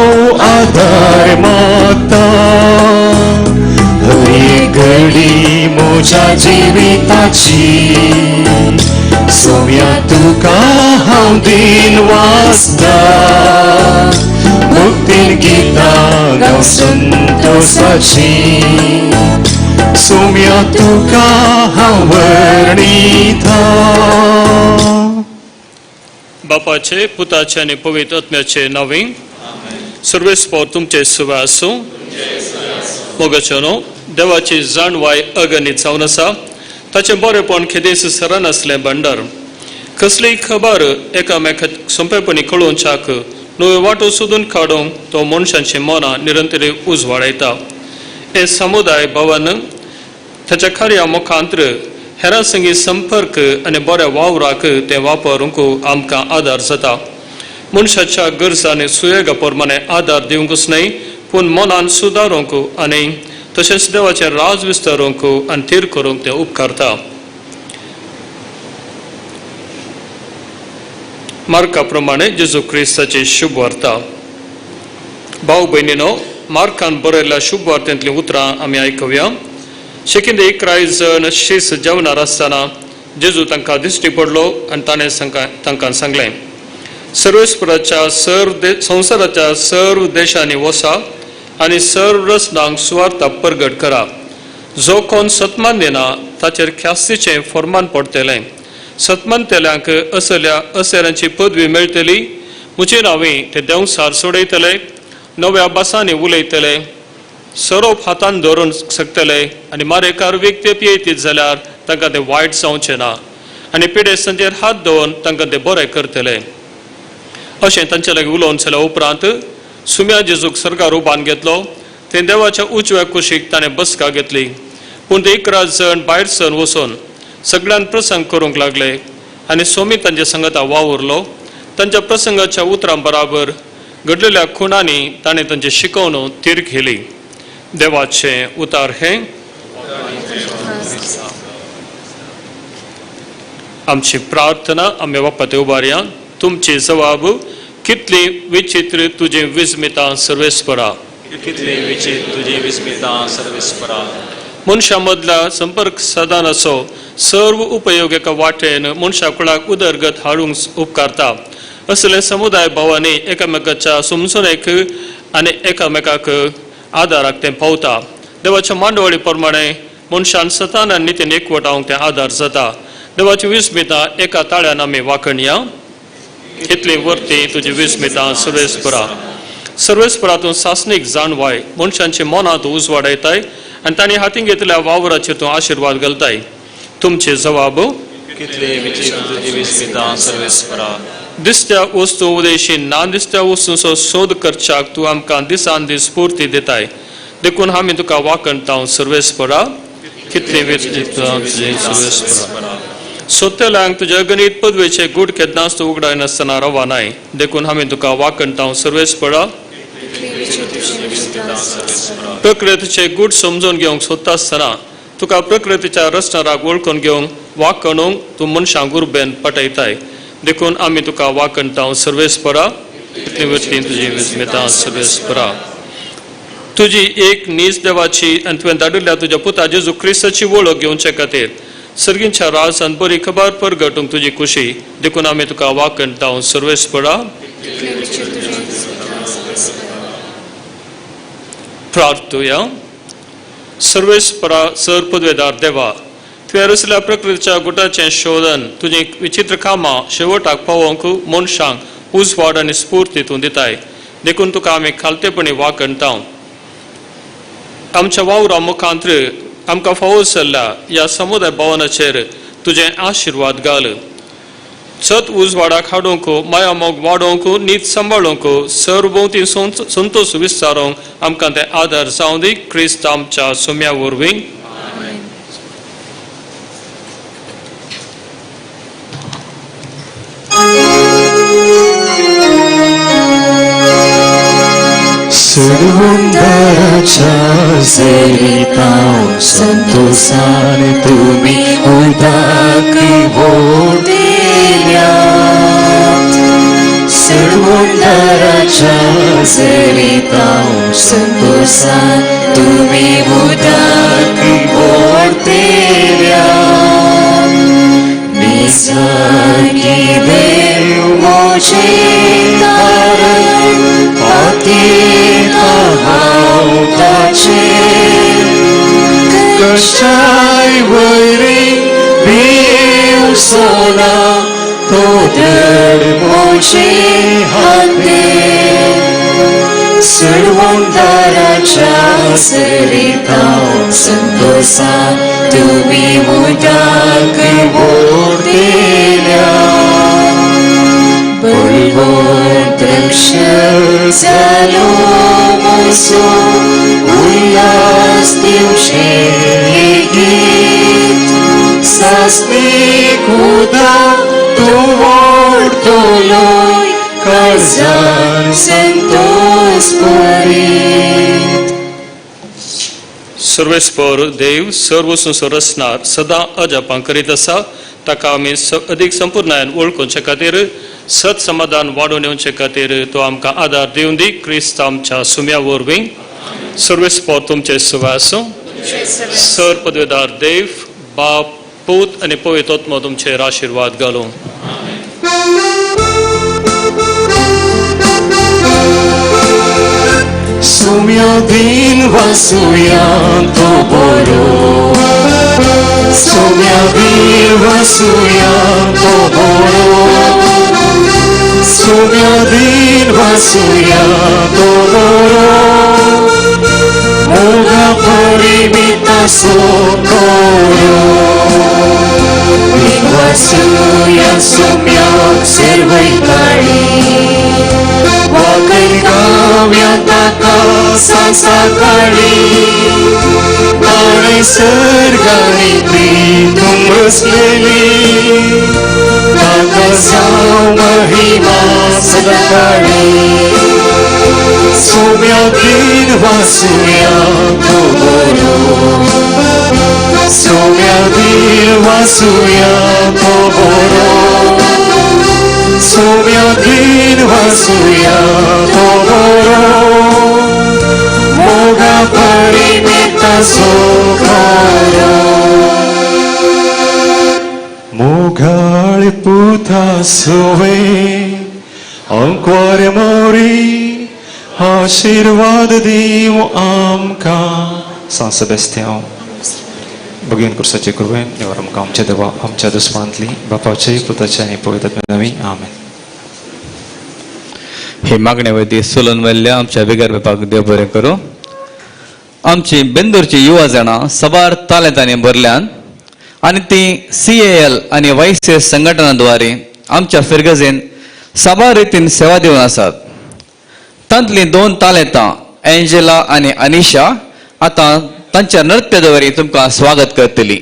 आदार मागता हर एक घडी म्हज्या जिविताची सोम्या तुका हांव दिन वाचता भक्तीन गितां गावन संतोषाची सोम्या तुका हांव वर्णिता. बापाचे पुताचे आणि पवित्र आत्म्याचे नावे सर्वेस्पर तुमचे सुवास आसूं. मोगाचेनो देवाची जाणवाय अगणित जावन आसा ताचे बरेपण खेदेस सरान असलें भंडार कसलीय खबर एकामेकाक सोंपेपणी कळोवच्याक नवे वाटो सोदून काडूंक तो मनशांची मनां निरंतर उजवाडायता. हे समुदाय भवन ताच्या कार्या मुखांतर हेरां संगी संपर्क आनी बऱ्या वावराक ते वापरूंक आमकां आदार जाता. मनशाच्या गरजा आनी सुयेगा प्रमाणे आदार दिवंकूच न्हय पूण मनान सुदारूंक आनी तशेंच देवाचें राज विस्तारूंक आनी थीर करूंक ते उपकारता. मार्का प्रमाणे जेजू क्रिस्ताची शुभ वार्ता. भाव भयणीनो, मार्कान बरयल्ल्या शुभ वार्तेंतलीं उतरां आमी आयकुया. शेकिंदे 11 जण शीस जेवणार आसतना जेजू तांकां दिश्टी पडलो आनी ताणें तांकां सांगलें, सर्वेस्पराच्या संवसाराच्या सर्व देशांनी वचा आनी सर्व रचनांक सुवार्ता परगट करा. जो कोण सतमान दिना ताचेर ख्यास्तीचें फर्मान पडटलें. सतमंतेल्यांक असल्या असेरांची पदवी मेळटली. म्हजे नांवे ते देंवसार सोडयतले, नव्या भासांनी उलयतले, सरोप हातान धरून शकतले आनी मारेकार व्यक्ती पियेतीत जाल्यार तांकां ते वायट जावचें ना आनी पिडेस्तांचेर हात दवरून तांकां ते बरें करतले. अशें तांचे लागीं उलोवन जाल्या उपरांत सुम्या जेजूक सर्गार उबान घेतलो. ते देवाच्या उजव्या कुशीक ताणें बसका घेतली. पूण ते 11 जण भायर सर वचून सगळ्यान प्रसंग करूंक लागले आनी सोमी तांचे संगता वावुरलो. तांच्या प्रसंगाच्या उतरां बराबर घडलेल्या खुणांनी ताणें तांचे शिकवण तीर केली. देवाचें उतार हे. आमची प्रार्थना आमी बापाते उबारया. तुमची जबाब, कितली विचित्र तुजी विस्मिता सर्वेस्परा. कितली विचित्र तुजी विस्मिता सर्वेस्परा. मनशा मदल्या संपर्क साधनाचो सर्व उपयोग एका वाटेन मनशा कुळाक उदरगत हाडूंक उपकारता. असले समुदाय भावांनी एकामेकाच्या समजुणेक आनी एकामेकाक आदाराक ते पावता. देवाच्या मांडवळी प्रमाणे मनशान सतान आनी नितीन एकवटावंक ते आदार जाता. देवाची विस्मिता एका ताळ्यान आमी वाखणया. कितली वर्ती तुजी विस्मिता सर्वेस्परा. सर्वेस्परातून सासनीक जाणवाय मनशांची मनांत उजवाडायताय आनी तांणी हातीन घेतल्या वावराचेर तूं आशिर्वाद घालताय. तुमचे जबाब, कितली विचित्र तुजी विस्मिता सर्वेस्परा. दिसत्या वस्तू उदेशी ना दिसत्या वस्तूंचो सोद करच्याक तूं आमकां दिसान दीस स्फूर्ती दिताय. देखून आमी तुका वाखणटा सर्वेस्परा. कितली विचित्र तुजी सर्वेस्परा. सोदतल्यांक तुज्या गणित पदवेचे गूढ केदनास तूं उगडाय नासतना रवानाय. देखून आमी तुका वाखणटा सर्वेस्परा. प्रकृतीचे गूढ समजून घेवंक सोदता आसतना तुका प्रकृतीच्या रचनाराक वळखून घेवंक वाकणूंक तूं मनशांक उर्बेन पटयताय देखून आमी तुका वाकणटाव सर्वेस्परा इतले वतीन तुजी विस्मिता सर्वेस्परा तुजी एक नीज देवाची आनी तुवें धाडिल्ल्या तुज्या पुता जेजू क्रिस्ताची वळख घेवचे खातीर सर्गींच्या राजांत बरी खबर परगटूंक तुजी खुशी देखून आमी तुका वाकणटाव सर्वेस्परा प्रार्थुया सर्वेस्परा सर पदवेदार देवा तुवें रचल्या प्रकृतीच्या गुटाचें शोधन तुजी विचित्र कामां शेवटाक पावोवंक मनशांक उजवाड आनी स्फूर्ती तूं दिताय देखून तुका आमी खालतेपणी वाकणटाव आमच्या वावरा मुखांत्र आमकां फावो जाल्ल्या ह्या समुदाय भवनाचेर तुजें आशिर्वाद घाल सत उजवाडाक हाडूंक माया मोग वाडोवंक नीत सांबाळूंक सरभोंवती संतोश विस्तारोवंक आमकां ते आदार जावं दी क्रिस्त आमच्या सुम्या वरवीं सर्वंदराच्या जरिताव संतोषान तुम्ही उदाक दिल्या सर्वंदराच्या जरिताव संतोषान तुम्ही उदाक दिल्या निसर्गी देव मोचे तारण कशाय वैरी बेव सोना तो दर मोचे हाते सर्वंदराच्या सरिताव संतोषा तुम्ही मुदाक दिल्या बळवंत द्रक्ष जालो मोसो उल्हास दिवशे गीत सासनी खुदा तूं ओडटलोय काळजान संतोष भरीत सर्वेस्पर देव सर्व रचणार सदां अजापां करीत आसा ताका आमी अदीक संपूर्णायन वळखूचे खातीर सत समाधान वाडून येवचे खातीर तो आमकां आदार दिवन दी क्रिस्त आमच्या सुम्या वरवीं सर्वेस्पर तुमचे सुवास सर पदवेदार देव बाप पूत आनी पवित्र आत्मा तुमचेर आशिर्वाद घालूं सुम्या दिन वासुया तो बरो सुम्या दिन वासुया तो बरो सुम्या दिन वासुया तो बरो मोगा परिमिता सोकोरो वासुया सुम्या सर्वैकाळी वाकई गाव्या ताका सांसाकाळी गाणे सर्गाणी प्रीतम रचलेली ताका जाव महिमा सदाकाळी सोम्या दिन वासुया तो बरो सोम्या दिन वासुया तो बरो सोम्या दिन वासुया तो बरो मोगा परिमिता सोकारो मोगाळ पुता सोवे अंक्वार मोरी आशीर्वाद दिव आमकां San Sebastião बगीन कुर्साचे कृपेन देवार आमकां आमच्या देवा आमच्या दुस्मांतली बापाचे पुताचे आनी पवित्र आत्म्याची आमेन हे मागणे वयदी सोलून वेल्ल्या आमच्या बिगर बापाक देव बरें करूं आमची बेंदूरची युवा जाणां सबार तालेंतांनी भरल्यान आनी ती CAL आनी YCS संघटनाद्वारे आमच्या फिरगजेन साबार रितीन सेवा दिवन आसात तांतली 2 तालेंतां एंजेला आनी अनिशा आतां तांच्या नृत्याद्वारे तुमकां स्वागत करतली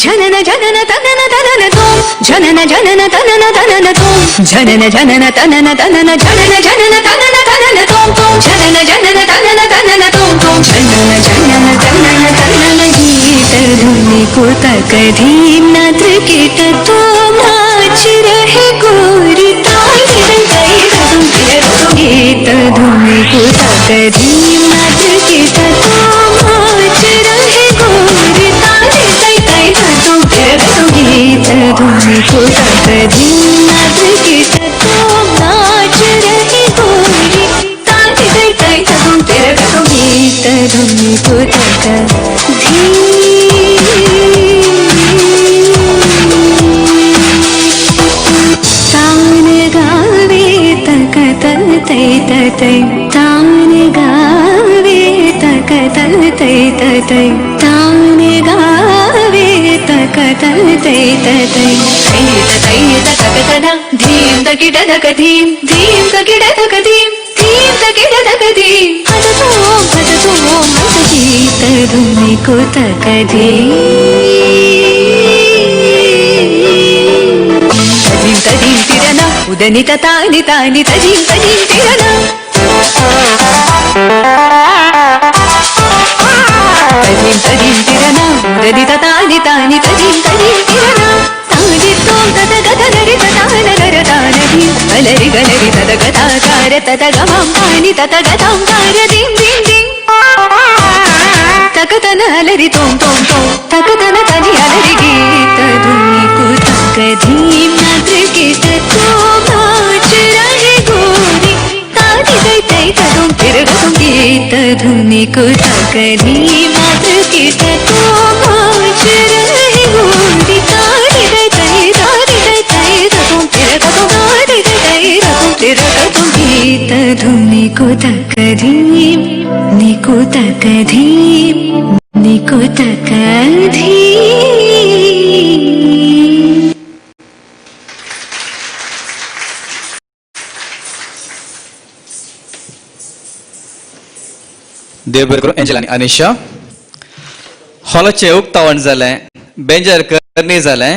जनन जनन तनन तनन तोम जनन जनन तनन तनन तोम जनन जनन तनन तनन जनन जनन तनन तनन तोम तोम जनन जनन तनन तनन तोम तोम जनन जनन तनन तनन गीत धुनि को तक धीम नत्र कीट तोम नाच रहे गोरी ताल गई तुम गीत धुनि को तक धीम नत्र कीट तोम नाच रहे गोरी ताल गई तुम गीत धुनि को तक धीम नत्र कीट तोम नाच रहे गोरी ताल गई तुम गीत धुनि को तक तान गावे तक तल तै तै तान गावे तक तल तै तै तान गावे तक तल तै तै तै तक तना धीम तकिड तक धीम धीम तकिड तक धीम धीम तकिड तक धीम हद तो गीत धुनि को तक धीम तदीम तिरना उदनि तानि तानि तदीम तिरना तदीम तिरना उदनि तानि तानि तदीम तिरना तानि तोम तद गद नरि तदान नर तानि गलरि गलरि तद गदा कार तद गमं तानि तद गदां कार दीम दीम दीम तक तन अलरि तोम तोम तोम तक तन तनि अलरि गीत धुनि को तक धीम नत्र कीट तोम नाच रहे गोरी तानि तै तै तुम गीत धुनि को तक धीम नत्र कीट तोम नाच रहे गोरी तानि तै तुम गीत धुनि को तक धीम निको तक धीम निको तक धीम देव बरें करूं एंजल आनी अनिशा हॉलाचें उक्तावण जालें बेंजार करणी जालें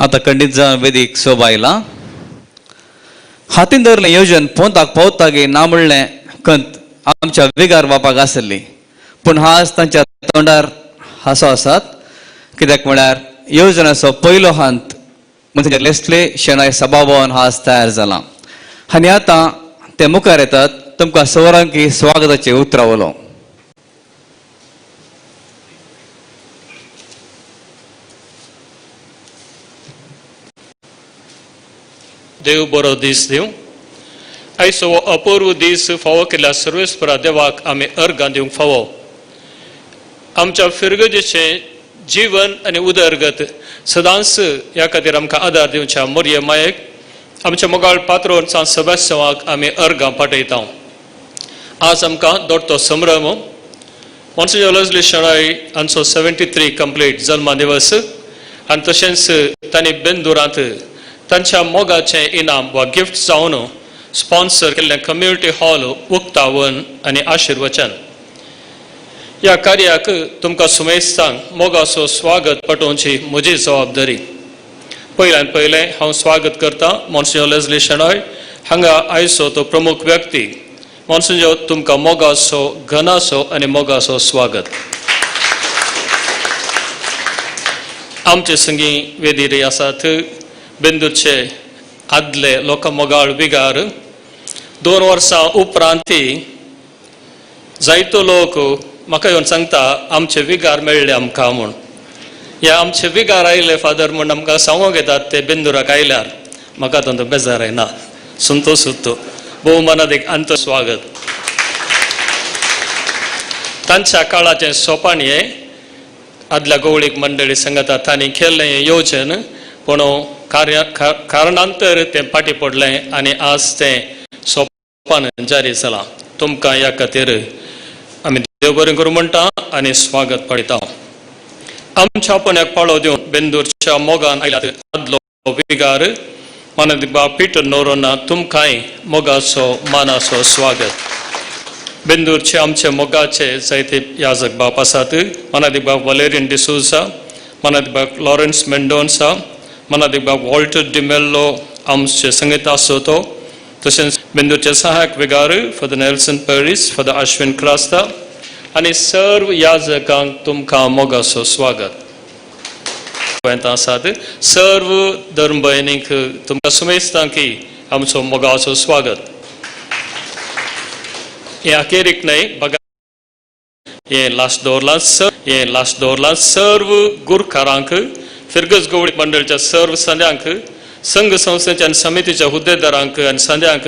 आता खंडीत जावन वेदीक शोभा आयला हातीन दवरलें येवजन पोंताक पावतागे ना म्हणलें कंत आमच्या वेगार बापाक आसली पूण आज तांच्या तोंडार हांसो आसात कित्याक म्हळ्यार येवजनाचो पयलो हांत म्हणजे लेस्ले शेणाय सभाभवन आज तयार जाला आनी आतां ते मुखार येतात तुमकां सवरांकी स्वागताचें उतरावलो देव बरो दीस दिवं आयचो हो अपूर्व दीस फावो केल्या सर्वेस्परा देवाक आमी अर्गां दिवंक फावो आमच्या फिरगजेचें जीवन आनी उदरगत सदांच ह्या खातीर आमकां आदार दिवच्या मोरये मायेक आमच्या मोगाळ पात्रोन सांत सेबास्टियानाक आमी अर्गां पाठयता आज आमकां दोडतो संभ्रम मॉन्सिंजर लेस्ली शेणॉय हांचो 73 कंप्लीट जल्मा दिवस आनी तशेंच तांणी बेंदुरांत तांच्या मोगाचें इनाम वा गिफ्ट जावन स्पॉन्सर केल्लें कम्युनिटी हॉल उक्तावण आनी आशिर्वचन ह्या कार्याक तुमकां सुमेस्तांक मोगाचो स्वागत पटोवची म्हजी जबाबदारी पयल्यान पयलें हांव स्वागत करतां मॉन्सिंजर लेस्ली शेणॉय हांगा आयचो तो प्रमुख व्यक्ती मॉन्सिंजर तुमकां मोगाचो घनाचो आनी मोगाचो स्वागत आमचे संगी वेदिरी आसात बेंदूरचे आदले लोकमोगाळ विगार 2 वर्सां उपरांती जायतो लोक म्हाका येवन सांगता आमचे विगार मेळ्ळे आमकां म्हूण हे आमचे विगार आयले फादर म्हूण आमकां सांगूंक येतात ते बेंदुराक आयल्यार म्हाका तांचो बेजार ना संतोष उत्तो भोव मनात एक अंत स्वागत तांच्या काळाचें सोपान हे आदल्या गवळीक मंडळी सांगता तांणी केल्लें येवचन पूण कारणांतर तें फाटीं पडलें आनी आज तें सोपान जारी जालां तुमकां ह्या खातीर आमी देव बरें करूं म्हणटा आनी स्वागत पळयता आमच्या आपणाक पाळो दिवन बेंदूरच्या मोगान आयल्यात आदलो विगार मानदिबा पिटर नोरोना तुमकांय मोगाचो मानाचो स्वागत बेंदूरचे आमचे मोगाचे जायते याजक बाप आसात मानदिबाग वलेरियन डिसोजा मानदिबाग लॉरेन्स मेंडोन्सा मानदिबाग वॉल्टर डिमेल्लो आमचे संगीता सोतो तशेंच बेंदूरचे सहायक विगार for the Nelson Peris for the Ashwin Crasta आनी सर्व याजकांक तुमकां मोगाचो स्वागत आसात सर्व धर्म भयणींक तुमकां सुमेस्तांकी आमचो मोगाचो स्वागत हे अखेरीक न्हय बघा हे लास्ट दवरला सर्व गुरकारांक फिरगस गवळी मंडळच्या सर्व संद्यांक संघ संस्थेच्या आनी समितीच्या हुद्देदारांक आनी संद्यांक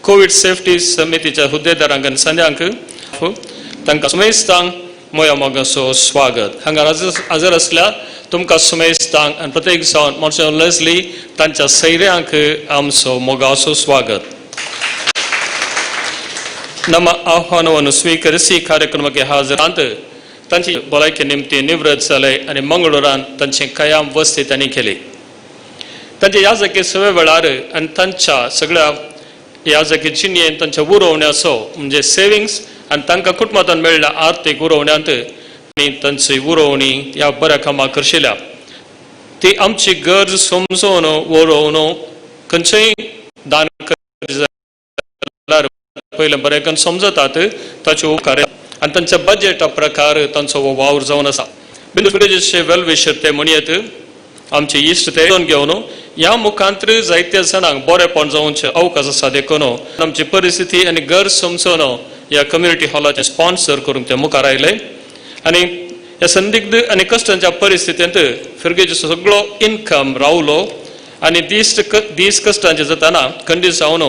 कोविड सेफ्टी समितीच्या हुद्देदारांक आनी संद्यांक तांकां सुमेस्तांक मोया मोगाचो स्वागत हांगा हजर आसल्या तुमकां सुमेस्तांक आनी प्रत्येक जावन मॉन्सिनर लेस्ली तांच्या सैऱ्यांक आमचो मोगाचो स्वागत ನಮ್ಮ ಆಹ್ವಾನವನ್ನು ಸ್ವೀಕರಿಸಿ ಕಾರ್ಯಕ್ರಮಕ್ಕೆ ಹಾಜರಾಂತ तांची भलायकी निमती निवृत्त जाले आनी मंगळुरान तांची कायम वस्ती तांणी केली तांचे याजकी सवे वेळार आनी तांच्या सगळ्या याजकी जिणेन तांच्या उरोवण्याचो म्हणजे सेविंग्स आनी तांकां कुटुंबांतल्यान मेळिल्ल्या आर्थीक उरोवण्यांत आनी तांची उरोवणी ह्या बऱ्या कामाक करशिल्ल्या ती आमची गरज समजून उरोवन खंयचेय दान पयले बरें समजतात ताचे उपकार आनी तांच्या बजेटा प्रकार तांचो वावर जावन आसा बिंदुचे वेल विशर ते म्हणयत आमचे इश्ट ते घेवन ह्या मुखांतर जायत्या जाणांक बरेपण जावचे अवकाश आसा देखून आमची परिस्थिती आनी गरज समजून ह्या कम्युनिटी हॉलाचे स्पॉन्सर करूंक ते मुखार आयले आनी ह्या संदिग्ध आनी कश्टांच्या परिस्थितींत फिरगेचो सगळो इन्कम रावलो आनी दीस कश्टांचे जाताना खंडीत जावन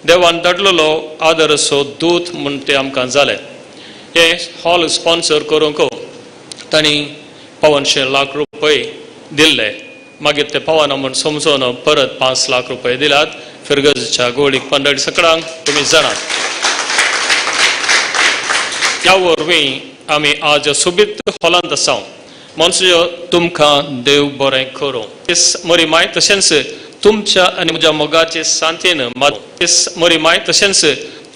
देवान धाडलेलो आदरसो दूत म्हूण ते आमकां जालें हे हॉल स्पॉन्सर करूंक तांणी 500 लाख रुपये दिल्ले मागीर ते पावना म्हूण समजून परत 5 लाख रुपये दिल्यात फिरगजच्या गवळीक मंडळी सगळ्यांक तुमी जाणात ह्या वरवीं आमी आज सोबीत हॉलांत आसा मोन्सियो तुमकां देव बरें करूं मरी माय तशेंच तुमच्या आनी म्हज्या मोगाचे सांतेन मरी माय तशेंच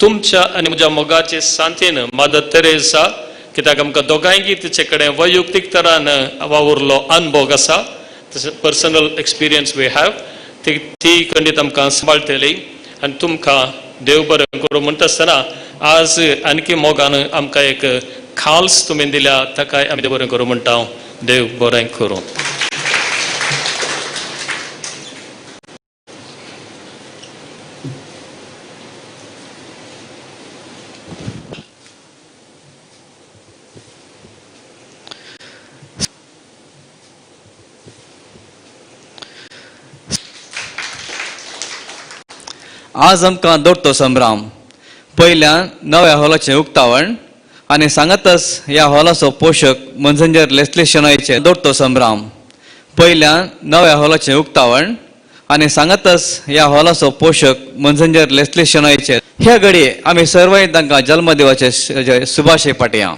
तुमच्या आनी म्हज्या मोगाचे सांतेन मदत तेरेसा कित्याक आमकां दोगांयकी तिचे कडेन वैयक्तीक तरान वावुरलो अनुभव आसा पर्सनल एक्सपिरियन्स वी हॅव ती खंडीत आमकां सांबाळटली आनी तुमकां देव बरें करूं म्हणटा आसतना आज आणखी मोगान आमकां एक खाल्स तुमी दिल्या ताकाय आमी देव बरें करूं म्हणटा देव बरें करूं आज आमकां दोट्टो संभ्रम पयल्यान नव्या हॉलाचें उक्तावण आनी सांगातच ह्या हॉलाचो पोशक मोन्सिंजर लेस्ली शेनॉयचे दोट्टो संभ्रम पयल्यान नव्या हॉलाचें उक्तावण आनी सांगातच ह्या हॉलाचो पोशक मोन्सिंजर लेस्ली शेनॉयचे ह्या घडये आमी सर्वय तांकां जल्मदिवाचे शुभाशय पाटया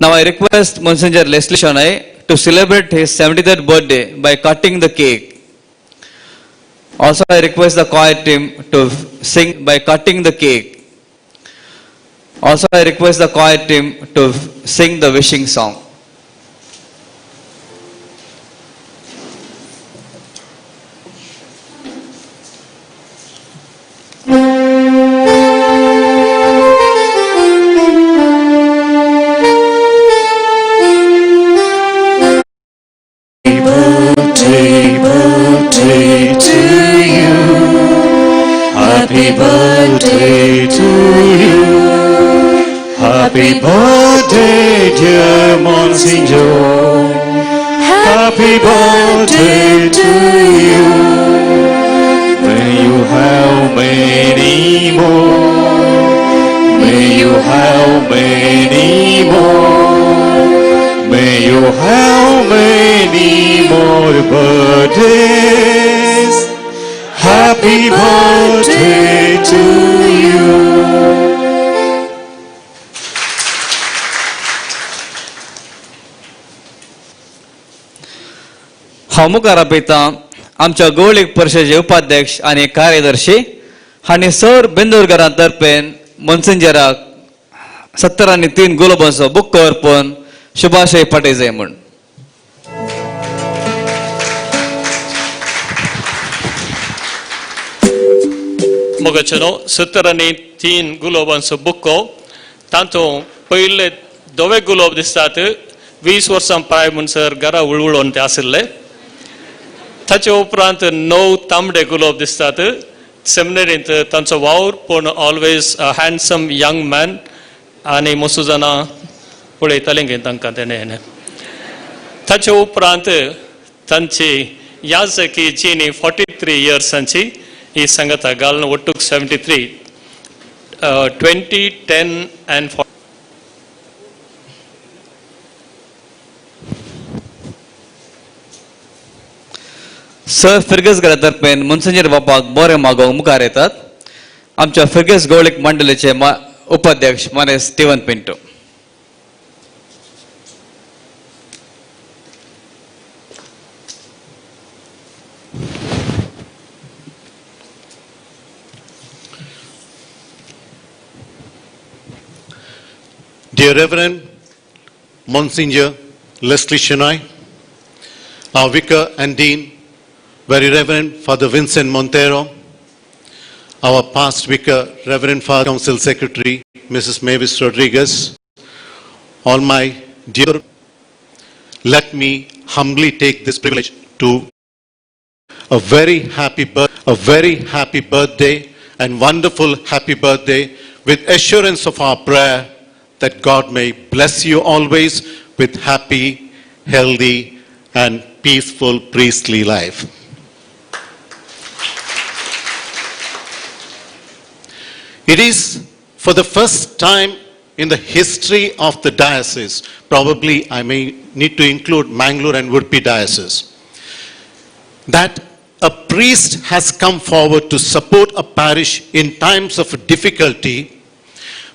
नाव I request monsignor Leslie Shenoy to celebrate his 73rd birthday by cutting the cake. Also, I request the choir team to sing by cutting the cake. Also, I request the choir team to sing the wishing song. Happy birthday to you. Happy birthday, dear Monsignor. Happy birthday to you. more. May you have many more. May you have many more birthdays. Happy birthday to you. हांव मुखार आपयतां आमच्या गवळीक परिशदेचे उपाध्यक्ष आनी कार्यदर्शी हांणी sir बेंदोरकारां तर्फेन मोन्सिंजराक 70 आनी 3 गुलाबांचो बुक्को अर्पण शुभाशय पाठय जाय म्हूण. मोगाचेनो 70 आनी 3 गुलाबांचो बुक्को तातूंत पयले दोवे गुलाब दिसतात 20 वर्सां प्राय म्हणसर घरा उळवळोवन ते आशिल्ले. ताचे उपरांत 9 तांबडे गुलाब दिसतात. सेमिनरींत तांचो वावर पूण always a handsome young man आनी मसू जाणां पळयतालें गे तांकां तेणें. ताचे उपरांत तांची याजकी जीनी 43 इयर्सांची ही सांगता घालून ಒಟ್ಟುक 73 20 10 and 40. सर फिरगस घरा तर्फेन मोन्सिंजर बापाक बरें मागोवंक मुखार येतात. आमच्या फिरगस गवळीक मंडळीचे उपाध्यक्ष माने Steven Pinto. Dear Reverend Monsignor Leslie Shenoy, our Vicar and Dean, Very Reverend Father Vincent Montero, our past Vicar, Reverend Father Council Secretary Mrs. Mavis Rodriguez, all my dear, let me humbly take this privilege to a very happy birthday and wonderful happy birthday with assurance of our prayer that God may bless you always with happy, healthy, and peaceful priestly life. It is for the first time in the history of the diocese, probably I may need to include Mangalore and Udupi diocese, that a priest has come forward to support a parish in times of difficulty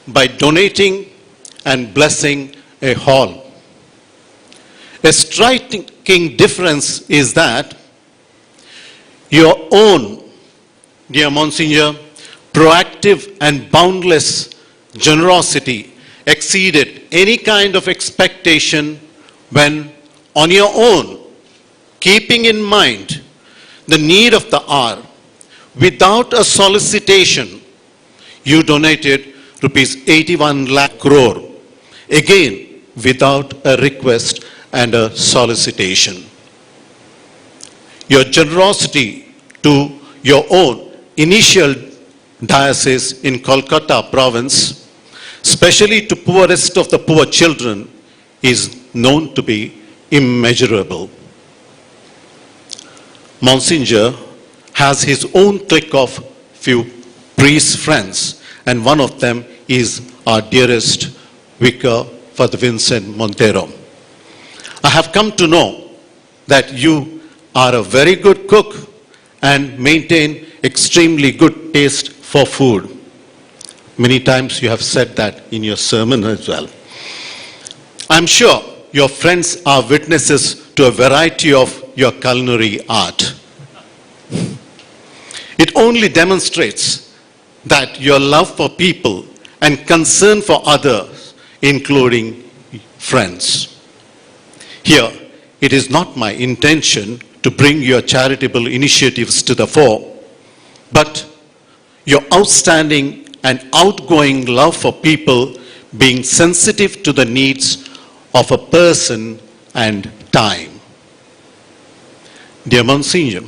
by donating and blessing a hall. A striking difference is that your own, dear Monsignor, proactive and boundless generosity exceeded any kind of expectation when, on your own, keeping in mind the need of the hour, without a solicitation, you donated rupees 81 lakh crore, again without a request and a solicitation. Your generosity to your own initial diocese in Kolkata province, especially to poorest of the poor children, is known to be immeasurable. Monsignor has his own clique of few priest friends, and one of them is our dearest Vicar, Father Vincent Montero. I have come to know that you are a very good cook and maintain extremely good taste for food. Many times you have said that in your sermon as well. I'm sure your friends are witnesses to a variety of your culinary art. It only demonstrates that your love for people and concern for others, including friends. Here, it is not my intention to bring your charitable initiatives to the fore, but your outstanding and outgoing love for people, being sensitive to the needs of a person and time. Dear Monsignor,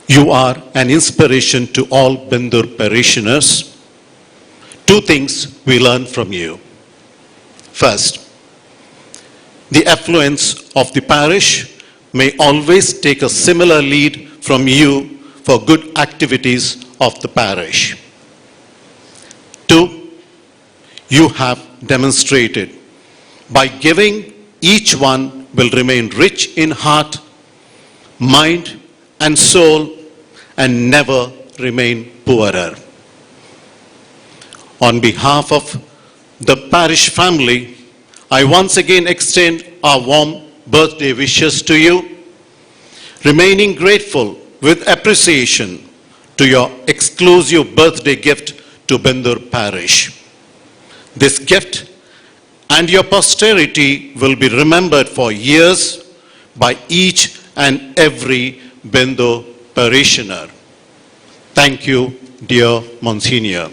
you are an inspiration to all Bendur parishioners. Two things we learn from you. First, the affluence of the parish may always take a similar lead from you for good activities of the parish. you have demonstrated. By giving, each one will remain rich in heart, mind, and soul, and never remain poorer. On behalf of the parish family, I once again extend our warm birthday wishes to you, remaining grateful with appreciation to your exclusive birthday gift to Bendur Parish. This gift and your posterity will be remembered for years by each and every Bendur parishioner. Thank you, dear Monsignor.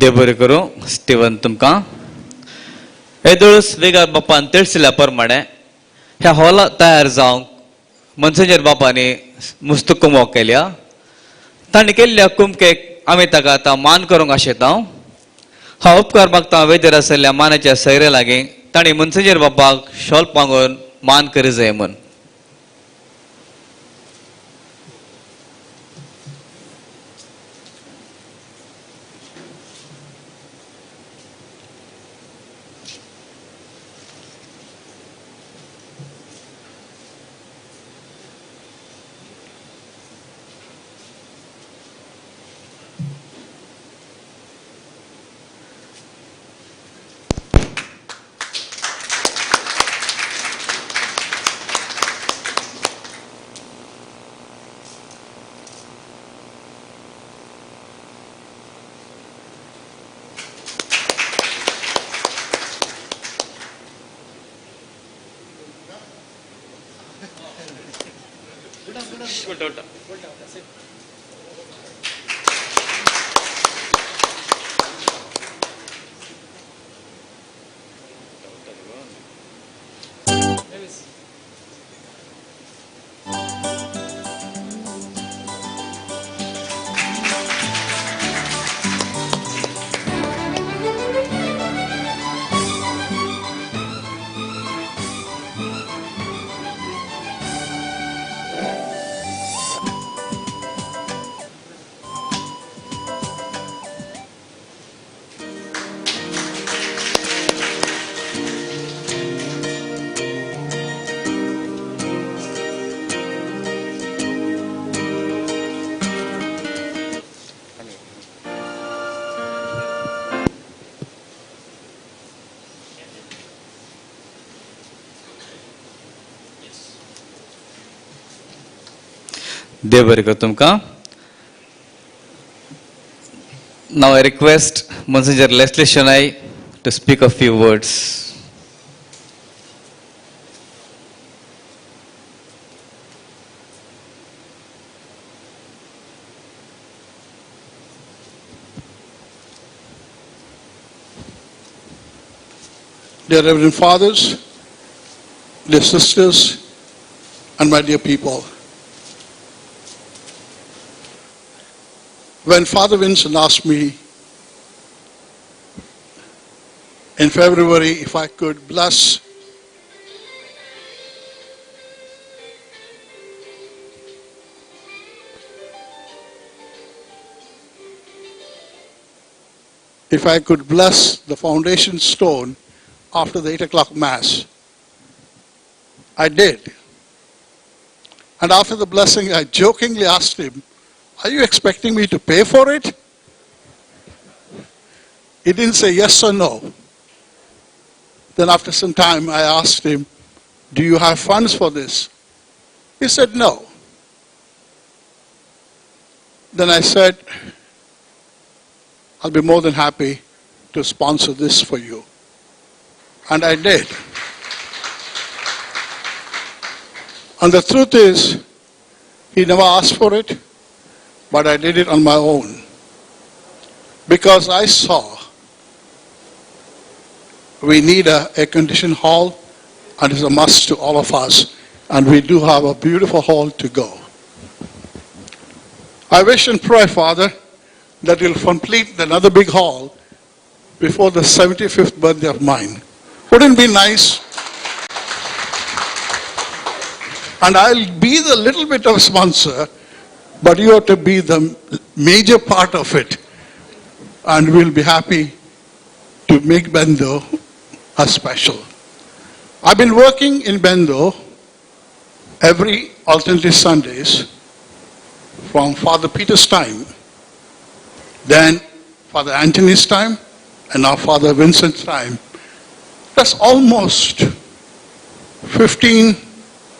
देव बरें करूं Steven तुमकां येदोळस वेगार बापान तिळसिल्या प्रमाणे ह्या हॉला तयार जावंक मोन्सिंजर बापानी मुस्त कुमक केल्या तांणी केल्ल्या कुमकेक आमी ताका आतां मान करूंक आशेता हा उपकार मागता वेदर आसलेल्या मानाच्या सैरे लागीं तांणी मोन्सिंजर बापाक शॉल पांगून मान करी जाय म्हूण देव बरें करूं तुमकां Now I request Monsignor Leslie Shonai to speak a few words. Dear Reverend Fathers, dear sisters, and my dear people. When Father Vincent asked me in February if I could bless the foundation stone after the 8 o'clock Mass, I did. And after the blessing, I jokingly asked him, "Are you expecting me to pay for it?" He didn't say yes or no. Then after some time, I asked him, "Do you have funds for this?" He said no. Then I said, "I'll be more than happy to sponsor this for you." And I did. And the truth is, he never asked for it, but I did it on my own. Because I saw we need a air-conditioned hall, and it's a must to all of us. And we do have a beautiful hall to go. I wish and pray, Father, that you'll complete another big hall before the 75th birthday of mine. Wouldn't it be nice? And I'll be the little bit of sponsor, but you have to be the major part of it. And we'll be happy to make Bendo a special. I've been working in Bendo every alternative Sundays from Father Peter's time, then Father Anthony's time, and now Father Vincent's time. That's almost 15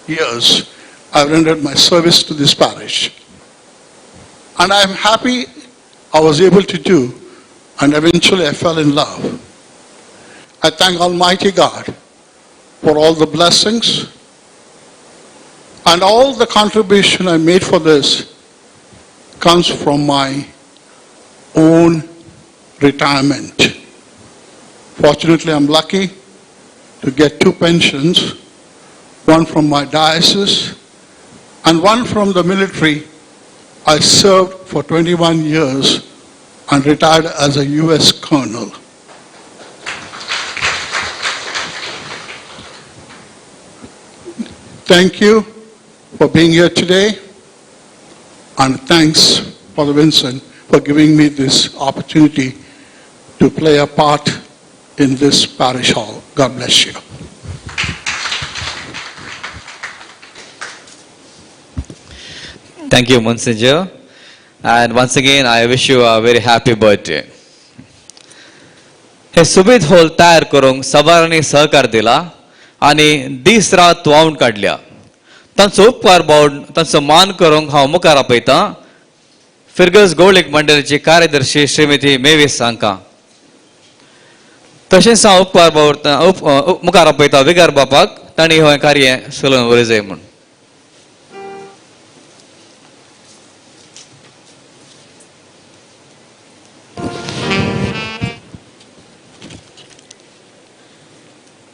years I've rendered my service to this parish. And I'm happy I was able to do, and eventually I fell in love. I thank Almighty God for all the blessings and all the contribution I made for this comes from my own retirement. Fortunately, I'm lucky to get 2 pensions, one from my diocese and one from the military. I served for 21 years and retired as a U.S. colonel. Thank you for being here today, and thanks, Father Vincent, for giving me this opportunity to play a part in this parish hall. God bless you. Thank you, Monsignor. And once again, I wish you a very happy birthday. हे सुबेद hall तयार करूंक सवारांनी सहकार दिला आणि दीस रात वावून काढल्या. तांचो उपकार बावून तांचो मान करूंक हांव मुखार आपयतां फिरगस गवळीक मंडळाची कार्यदर्शी श्रीमती मेवीस सांका. तशेंच हांव उपकार बावून मुखार आपयतां विगार बापाक, तांणी हें कार्य चलोवन व्हर जाय म्हूण.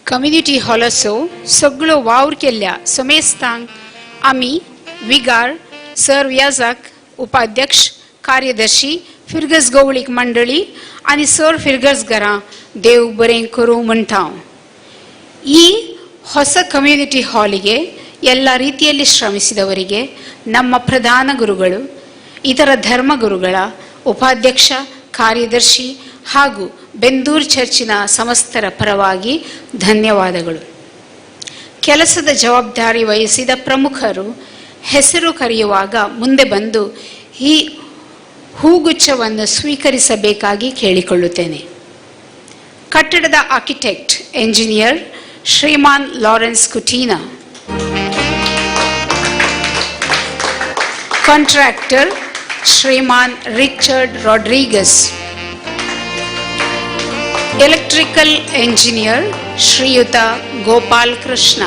कम्युनिटी हॉलाचो सगळो वावर केल्ल्या समेस्तांक आमी विगार, सर व्याजाक, उपाध्यक्ष, कार्यदर्शी, फिरगस गवळीक मंडळी आनी सर फिरगस घरां देव बरें करूं म्हणटा. ಈ ಹೊಸ ಕಮ್ಯುನಿಟಿ ಹಾಲಿಗೆ ಎಲ್ಲ ರೀತಿಯಲ್ಲಿ ಶ್ರಮಿಸಿದವರಿಗೆ ನಮ್ಮ ಪ್ರಧಾನ ಗುರುಗಳು, ಇತರ ಧರ್ಮಗುರುಗಳ ಉಪಾಧ್ಯಕ್ಷ, ಕಾರ್ಯದರ್ಶಿ ಹಾಗೂ ಬೆಂದೂರು ಚರ್ಚಿನ ಸಮಸ್ತರ ಪರವಾಗಿ ಧನ್ಯವಾದಗಳು. ಕೆಲಸದ ಜವಾಬ್ದಾರಿ ವಹಿಸಿದ ಪ್ರಮುಖರು ಹೆಸರು ಕರೆಯುವಾಗ ಮುಂದೆ ಬಂದು ಈ ಹೂಗುಚ್ಛವನ್ನು ಸ್ವೀಕರಿಸಬೇಕಾಗಿ ಕೇಳಿಕೊಳ್ಳುತ್ತೇನೆ. ಕಟ್ಟಡದ ಆರ್ಕಿಟೆಕ್ಟ್ ಎಂಜಿನಿಯರ್ ಶ್ರೀಮಾನ್ ಲಾರೆನ್ಸ್ ಕುಟೀನಾ, ಕಾಂಟ್ರಾಕ್ಟರ್ ಶ್ರೀಮಾನ್ ರಿಚರ್ಡ್ ರಾಡ್ರಿಗಸ್, ಎಲೆಕ್ಟ್ರಿಕಲ್ ಎಂಜಿನಿಯರ್ ಶ್ರೀಯುತ Gopal Krishna,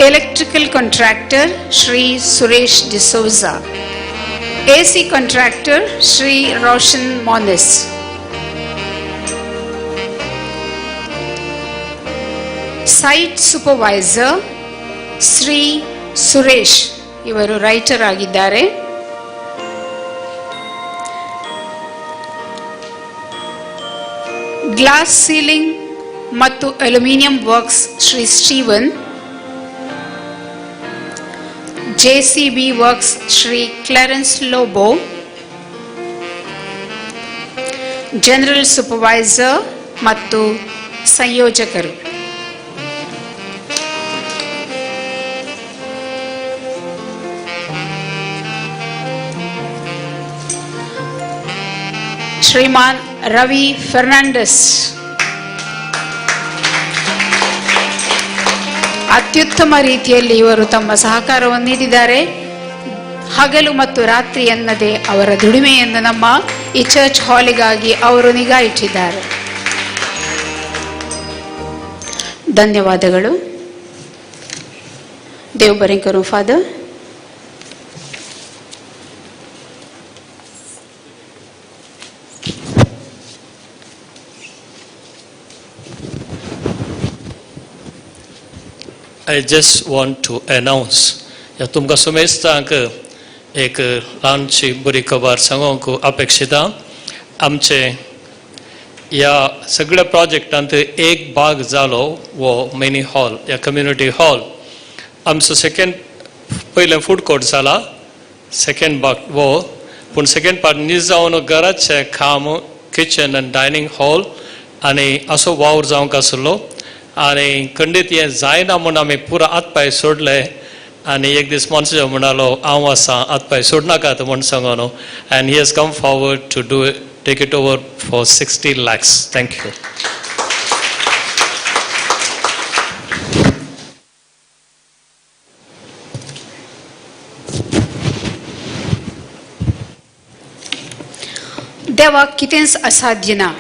electrical contractor Shri Suresh D'Souza, AC contractor Shri Roshan Monis, site supervisor Shri Suresh, ಇವರು ರೈಟರ್ ಆಗಿದ್ದಾರೆ. ಗ್ಲಾಸ್ ಸೀಲಿಂಗ್ ಮತ್ತು aluminium works Shri Steven, JCB Works Shri Clarence Lobo, General Supervisor ಮತ್ತು ಸಂಯೋಜಕರು. ಶ್ರೀಮಾನ್ ರವಿ ಫರ್ನಾಂಡಸ್, ಅತ್ಯುತ್ತಮ ರೀತಿಯಲ್ಲಿ ಇವರು ತಮ್ಮ ಸಹಕಾರವನ್ನು ನೀಡಿದ್ದಾರೆ. ಹಗಲು ಮತ್ತು ರಾತ್ರಿ ಎನ್ನದೆ ಅವರ ದುಡಿಮೆಯನ್ನು ನಮ್ಮ ಈ ಚರ್ಚ್ ಹಾಲಿಗಾಗಿ ಅವರು ನಿಗಾ ಇಟ್ಟಿದ್ದಾರೆ. ಧನ್ಯವಾದಗಳು. ದೇವ್ ಬರೆಂಕರು father. I just want to announce या तुमका समेस्तांक एक ल्हानशी बरी खबर सांगूंक अपेक्षिता. आमचे या सगळ्या प्रोजेक्टांत एक भाग जालो वो मिनी हॉल या कम्युनिटी हॉल. आमचो सेकंड पयलें फूड कोर्ट जाला सेकंड भाग वो, पूण सेकंड पार्ट न्ही जावन घराचें काम किचन आनी डायनींग हॉल आनी असो वावर जावंक आसलो. आनी खंडीत हें जायना म्हूण आमी पुरो हातपाय सोडले. आनी एक दीस मनशाचो म्हणालो हांव आसा हातपाय सोडनाकात म्हूण सांगून, and he has come forward to do take it over for 60 lakhs. Thank you. देवाक कितेंच असाध्य ना.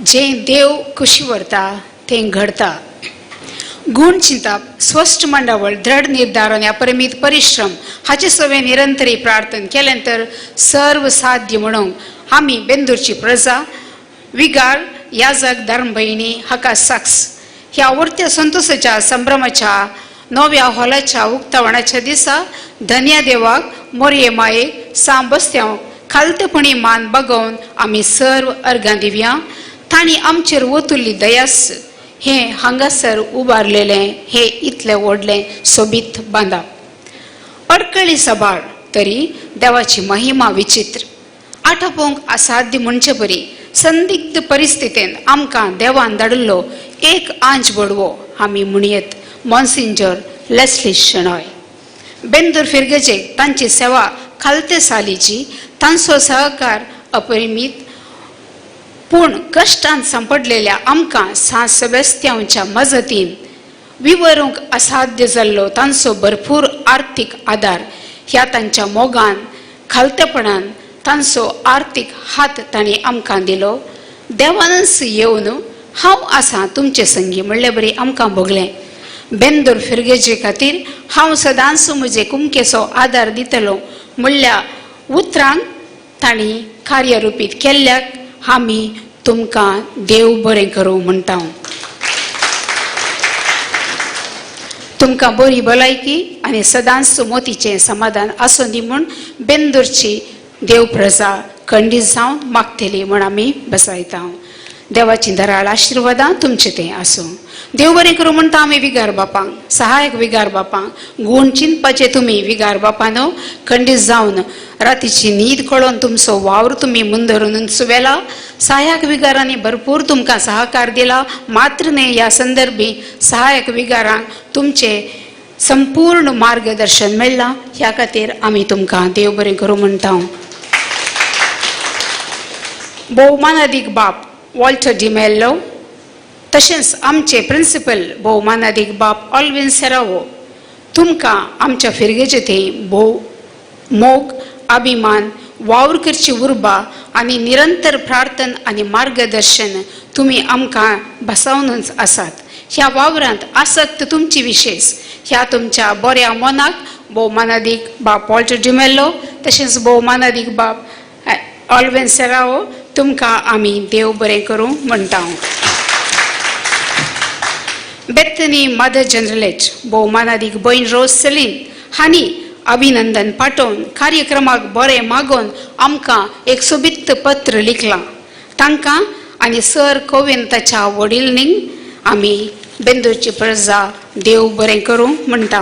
जें देव खुशी व्हरता तें घडता. गुण चिंतप, स्वस्थ मंडळ, दृढ निर्धार आनी अपरिमीत परिश्रम हाचे सवे निरंतरी प्रार्थना केल्यानंतर सर्व साध्य म्हणून आमी बेंदूरची प्रजा, विगार, याजक, धर्म भयणी हाका साक्ष ह्या आवडत्या संतोषाच्या संभ्रमाच्या नव्या हॉलाच्या उक्तावणाच्या दिसा धन्या देवाक मोरये मायेक सांबस्त्याव खालतेपणी मान बगोवन आमी सर्व अर्गां दिवया. तांणी आमचेर वतुल्ली दयास हे हांगासर उबारलेलें हे इतलें व्हडलें सोबीत बांदप. अडकळी सबाळ तरी देवाची महिमा विचित्र. आठोवंक असाध्य म्हणचे परी संदिग्ध परिस्थितीन आमकां देवान धाडिल्लो एक आंच बडवो आमी म्हणयत मॉन्सिंजर लेस्ली शेणॉय. बेंदूर फिरगेचेक तांची सेवा खालते सालीची, तांचो सहकार अपरिमीत. पूण कश्टांत सांपडलेल्या आमकां सान सेबेस्त्यांवच्या मजतीन विवरूंक असाध्य जाल्लो तांचो भरपूर आर्थीक आदार ह्या तांच्या मोगान खालतेपणान तांचो आर्थीक हात तांणी आमकां दिलो. देवानच येवन हांव आसां तुमचे संगी म्हणले बरी आमकां भोगलें. बेंदूर फिरगेचे खातीर हांव सदांच म्हजे कुमकेचो आदार दितलो म्हणल्या उतरांक तांणी कार्यरुपीत केल्ल्याक आमी तुमकां देव बरें करूं म्हणटा. तुमकां बरी भलायकी आनी सदांच मोतीचें समाधान आसूं दी म्हूण बेंदूरची देव प्रजा खंडीत जावन मागतली म्हूण आमी बसयता. देवाची धराळ आशिर्वादां तुमचें तें आसूं. देव बरें करूं म्हणटा आमी विगार बापांक, सहायक विगार बापांक गूण चिंतपाचे तुमी विगार बापानो खंडीत जावन रातीची न्हीद कळोवन तुमचो वावर तुमी मुंदरून सुवेला. सहायक विगारांनी भरपूर तुमकां सहकार दिला. मात्र न्ही ह्या संदर्भी सहायक विगारांक तुमचे संपूर्ण मार्गदर्शन मेळ्ळां. ह्या खातीर आमी तुमकां देव बरें करूं म्हणटा. भोवमानादीक बाप वॉल्टर डिमेल्लो, तशेंच आमचे प्रिंसिपल भोवमानादीक बाप ऑल्विन सेरावो, तुमकां आमच्या फिरगेचे थंय भोव मोग, अभिमान, वावर करची उर्बा आनी निरंतर प्रार्थना आनी मार्गदर्शन तुमी आमकां बसवनूच आसात. ह्या वावरांत आसक्त तुमची विशेष ह्या तुमच्या बऱ्या मनाक भोवमानादीक बाप वॉल्टर डिमेल्लो तशेंच भोवमानादीक बाप ऑल्विन सेरावो तुमकां आमी देव बरें करूं म्हणटा. बेथनी मदर जनरलेच भोवमानादीक भयण रोज सेलीन हांणी अभिनंदन पाठोवन कार्यक्रमाक बरें मागोवन आमकां एक सोबित पत्र लिखलां. तांकां आनी सर कोविन ताच्या वडीलनींक आमी बेंदूरची प्रजा देव बरें करूं म्हणटा.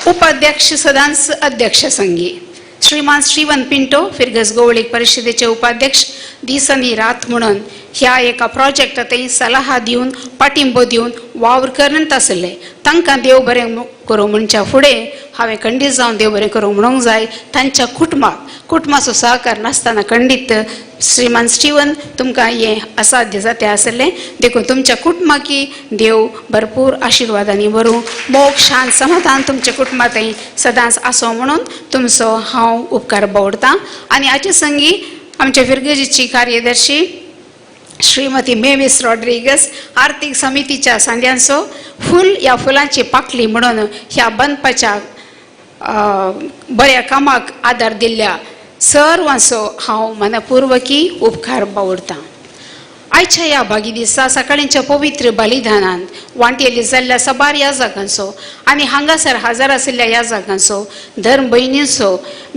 उपाध्यक्ष सदांच अध्यक्ष संगी श्रीमान श्रीवन पिंटो फिरगस गोवळीक परिशदेचे उपाध्यक्ष दीस आनी रात म्हणून ह्या एका प्रोजेक्टांतय सल्ला दिवन पाठिंबो दिवन वावर करत आसले. तांकां देव बरें करूं म्हणच्या फुडें हांवें खंडीत जावन देव बरें करूं म्हणूंक जाय. तांच्या कुटुंबाचो सहकार नासतना खंडीत श्रीमान स्टीवन तुमकां हें असाध्य जातें आसलें. देखून तुमच्या कुटुंबाकी देव भरपूर आशिर्वादांनी भरूं मोग शांत समाधान तुमच्या कुटुंबांतय सदांच आसूं म्हणून तुमचो हांव उपकार बावडटां. आनी हाचे संगी आमच्या फिरगेजीची कार्यदर्शी श्रीमती मेविस रॉड्रिगस आर्थीक समितीच्या सांग्यांचो फूल ह्या फुलांची पाकळी म्हणून ह्या बांदपाच्या बऱ्या कामाक आदार दिल्ल्या सर्वांचो हांव मनपूर्वकी उपकार बावडटां. आयच्या ह्या भागी दिसा सकाळींच्या पवित्र बलिदानान वांटेली जाल्ल्या सबार ह्या जागांचो आनी हांगासर हजर आशिल्ल्या ह्या जागांचो धर्म भयणींचो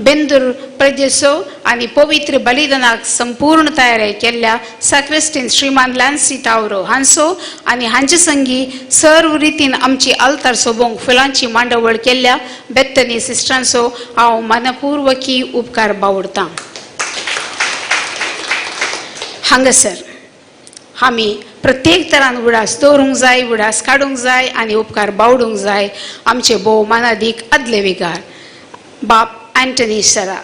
बेंदूर प्रदेशो आनी पवित्र बलिदानाक संपूर्ण तयारी केल्ल्या सॅक्रिस्टीन श्रीमान लॅन्सी टावरो हांचो आनी हांचे संगी सर्व रितीन आमची आल्तार सोबोंक फुलांची मांडवळ केल्ल्या बेत्तनी सिस्टरांचो हांव मनपूर्वकी उपकार बावडटां. हांगासर आमी प्रत्येक तरान उडास दवरूंक जाय, उडास काडूंक जाय आनी उपकार बावडूंक जाय. आमचे भोवमानादीक आदले विगार बाप अँटनी सरा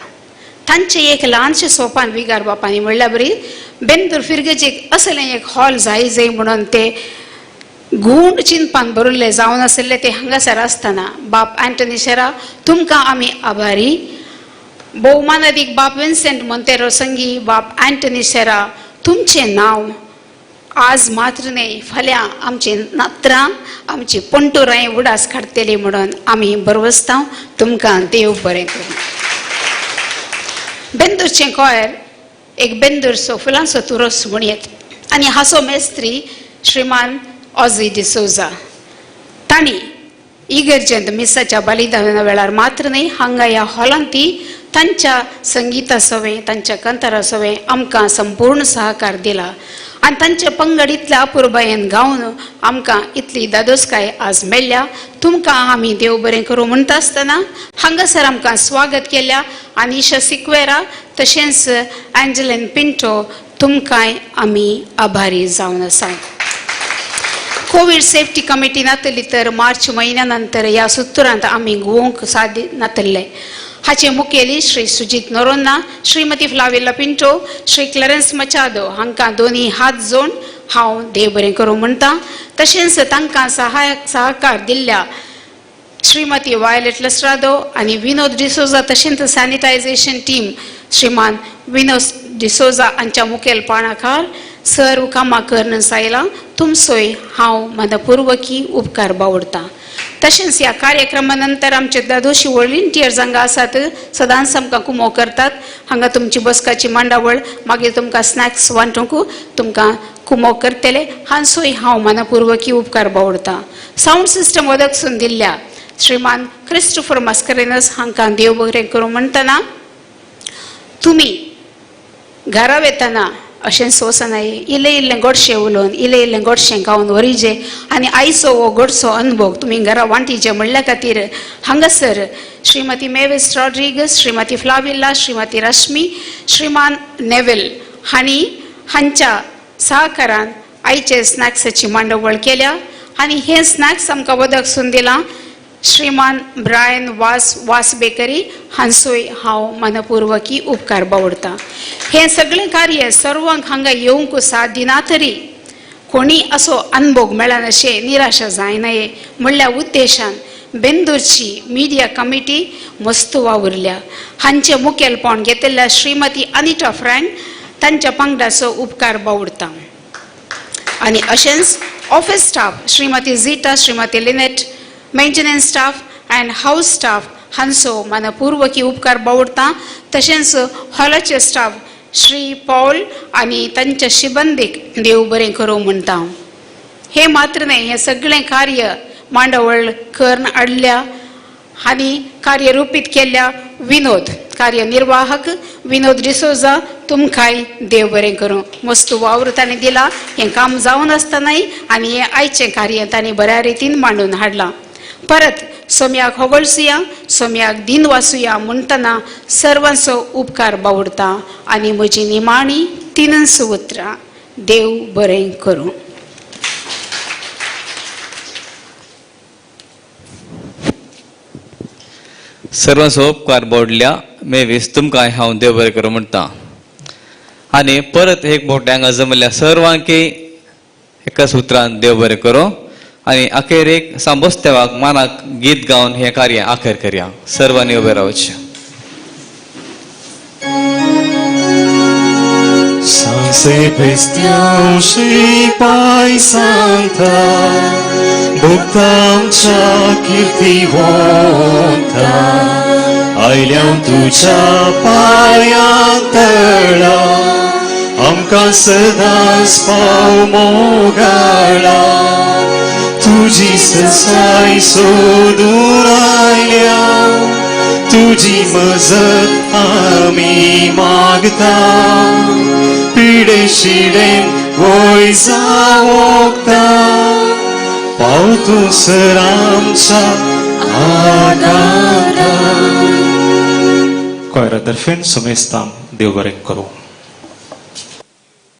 तांचे एक ल्हानशे सोपान विगार बापांनी म्हणल्या बरी बेंदूर फिरगेचेक असलें एक हॉल जाय म्हणून ते गूण चिंतपान बरयल्ले जावन आशिल्ले ते हांगासर आसतना बाप अँटनी सरा तुमकां आमी आभारी. भोवमानादीक बाप विन्सेंट मोंतेरो संगी बाप अँटनी सरा तुमचें नांव आज मात्र न्ही फाल्यां आमची नात्रां आमची पंटुरां उडास काडटली म्हणून आमी बरवस्तांव. तुमकां देव बरें करूं. बेंदूरचें कोयर एक बेंदूरचो फुलांचो तुरस म्हणयत आनी हाचो मेस्त्री श्रीमान ऑझी डिसोजा तांणी इगर्जेंत मिसाच्या बलिदाना वेळार मात्र न्ही हांगा ह्या हॉलांत ती तांच्या संगीता सवें तांच्या कंतरा सवें आमकां संपूर्ण सहकार दिला आनी तांचे पंगड इतल्या अपुरबायेन गावन आमकां इतली दादोसकाय आज मेळ्ळ्या. तुमकां आमी देव बरें करूं म्हणटा आसतना हांगासर आमकां स्वागत केल्या अनिशा सिक्वेरा तशेंच एंजलिन पिंटो तुमकांय आमी आभारी जावन आसा. कोविड सेफ्टी कमिटी नातली तर मार्च म्हयन्या नंतर ह्या सुत्तुरांत आमी गोवंक सादी नातल्ले. हाचे मुखेली श्री सुजीत नोरोन्ना, श्रीमती फ्लाविला पिंटो, श्री क्लेरेन्स मचादो हांकां दोनी हात जोडून हांव देव बरें करूं म्हणटा. तशेंच तांकां सहकार दिल्ल्या श्रीमती वायलेट लस्ट्रादो आनी विनोद डिसोजा तशेंच सॅनिटायझेशन टीम श्रीमान विनोद डिसोजा हांच्या मुखेलपणाखाल सर्व कामां करून सायला तुमचोय हांव मनपूर्वकी उपकार बावडटां. तशेंच ह्या कार्यक्रमा नंतर आमचे दादोशी वॉलंटियर्स हांगा आसात सदांच आमकां कुमो करतात. हांगा तुमची बसकाची मांडावळ मागीर तुमकां स्नॅक्स वांटूंक तुमकां कुमो करतले हांचोय हांव मनपूर्वकी उपकार बावडटां. साऊंड सिस्टम वदकसून दिल्ल्या श्रीमान क्रिस्टोफर मास्करेनस हांकां देव बरें करूं म्हणटना तुमी घरा वेतना अशें सोसनाय इल्लें गोडशें उलोवन इल्लें गोडशें गावन वरिजे आनी आयचो हो गोडसो अनुभव तुमी घरा वांटीचे म्हणल्या खातीर हांगासर श्रीमती मेविस रॉड्रिगस, श्रीमती फ्लाविला, श्रीमती रश्मी, श्रीमान नेविल हांणी हांच्या सहकारान आयचे स्नॅक्साची मांडवळ केल्या आनी हे स्नॅक्स आमकां वदकसून दिलां श्रीमान ब्रायन वास बेकरी हांचोय हांव मनपूर्वकी उपकार बावडटां. हें सगळें कार्य सर्वांक हांगा येवंक साथ दिना तरी कोणी असो अनुभव मेळना अशें निराशा जायनाये म्हणल्या उद्देशान बेंदूरची मिडिया कमिटी मस्त वावुरल्या. हांचे मुखेलपण घेतिल्ल्या श्रीमती अनिटा फ्रँक तांच्या पंगडाचो उपकार बावडटां. आनी अशेंच office staff Shrimati zeta, Shrimati Lynette, maintenance staff and house staff हांचो मनपूर्वकी उपकार बावडटां. तशेंच हॉलाचे स्टाफ श्री पॉल आनी तांच्या शिबंदीक देव बरें करूं म्हणटा. हे मात्र न्ही हें सगळें कार्य मांडवळ करून हाडल्या आनी कार्य रुपीत केल्ल्या विनोद कार्यनिर्वाहक विनोद डिसोजा तुमकांय देव बरें करूं. मस्त वावर ताणें दिला. हें काम जावन आसतनाय आनी हें आयचें कार्य ताणें बऱ्या रितीन मांडून हाडलां. परत सोम्याक होगळसुया, सोम्याक दिन वाचुया म्हणटना सर्वांचो उपकार बावडटा आनी म्हजी निमाणी 3 उतरां देव बरें करूं. सर्वांचो उपकार बावडल्या मेवीस तुमकां हांव देव बरें करूं म्हणटा. आनी परत एक मोठ्या हांगा जमल्या सर्वांकी एकाच उतरान देव बरें करूं. आनी अखेर एक सांबोस्तेवाक मानाक गीत गावन हें कार्य अखेर करया. सर्वांनी उबे रावचे. Sanse pestiam și pai santa, Bogdan cea kirtivonta, Aileam tu cea pai antăla, आमकां सदांच पाव मोगाळा तुजी ससाय सोदून आयल्या तुजी मजत आमी मागता पिडेशिडेन वय जावोगता पाव तूं सर आमच्या आदारांत. कोयरातर्फेन सुमेस्तान देव बरें करूं.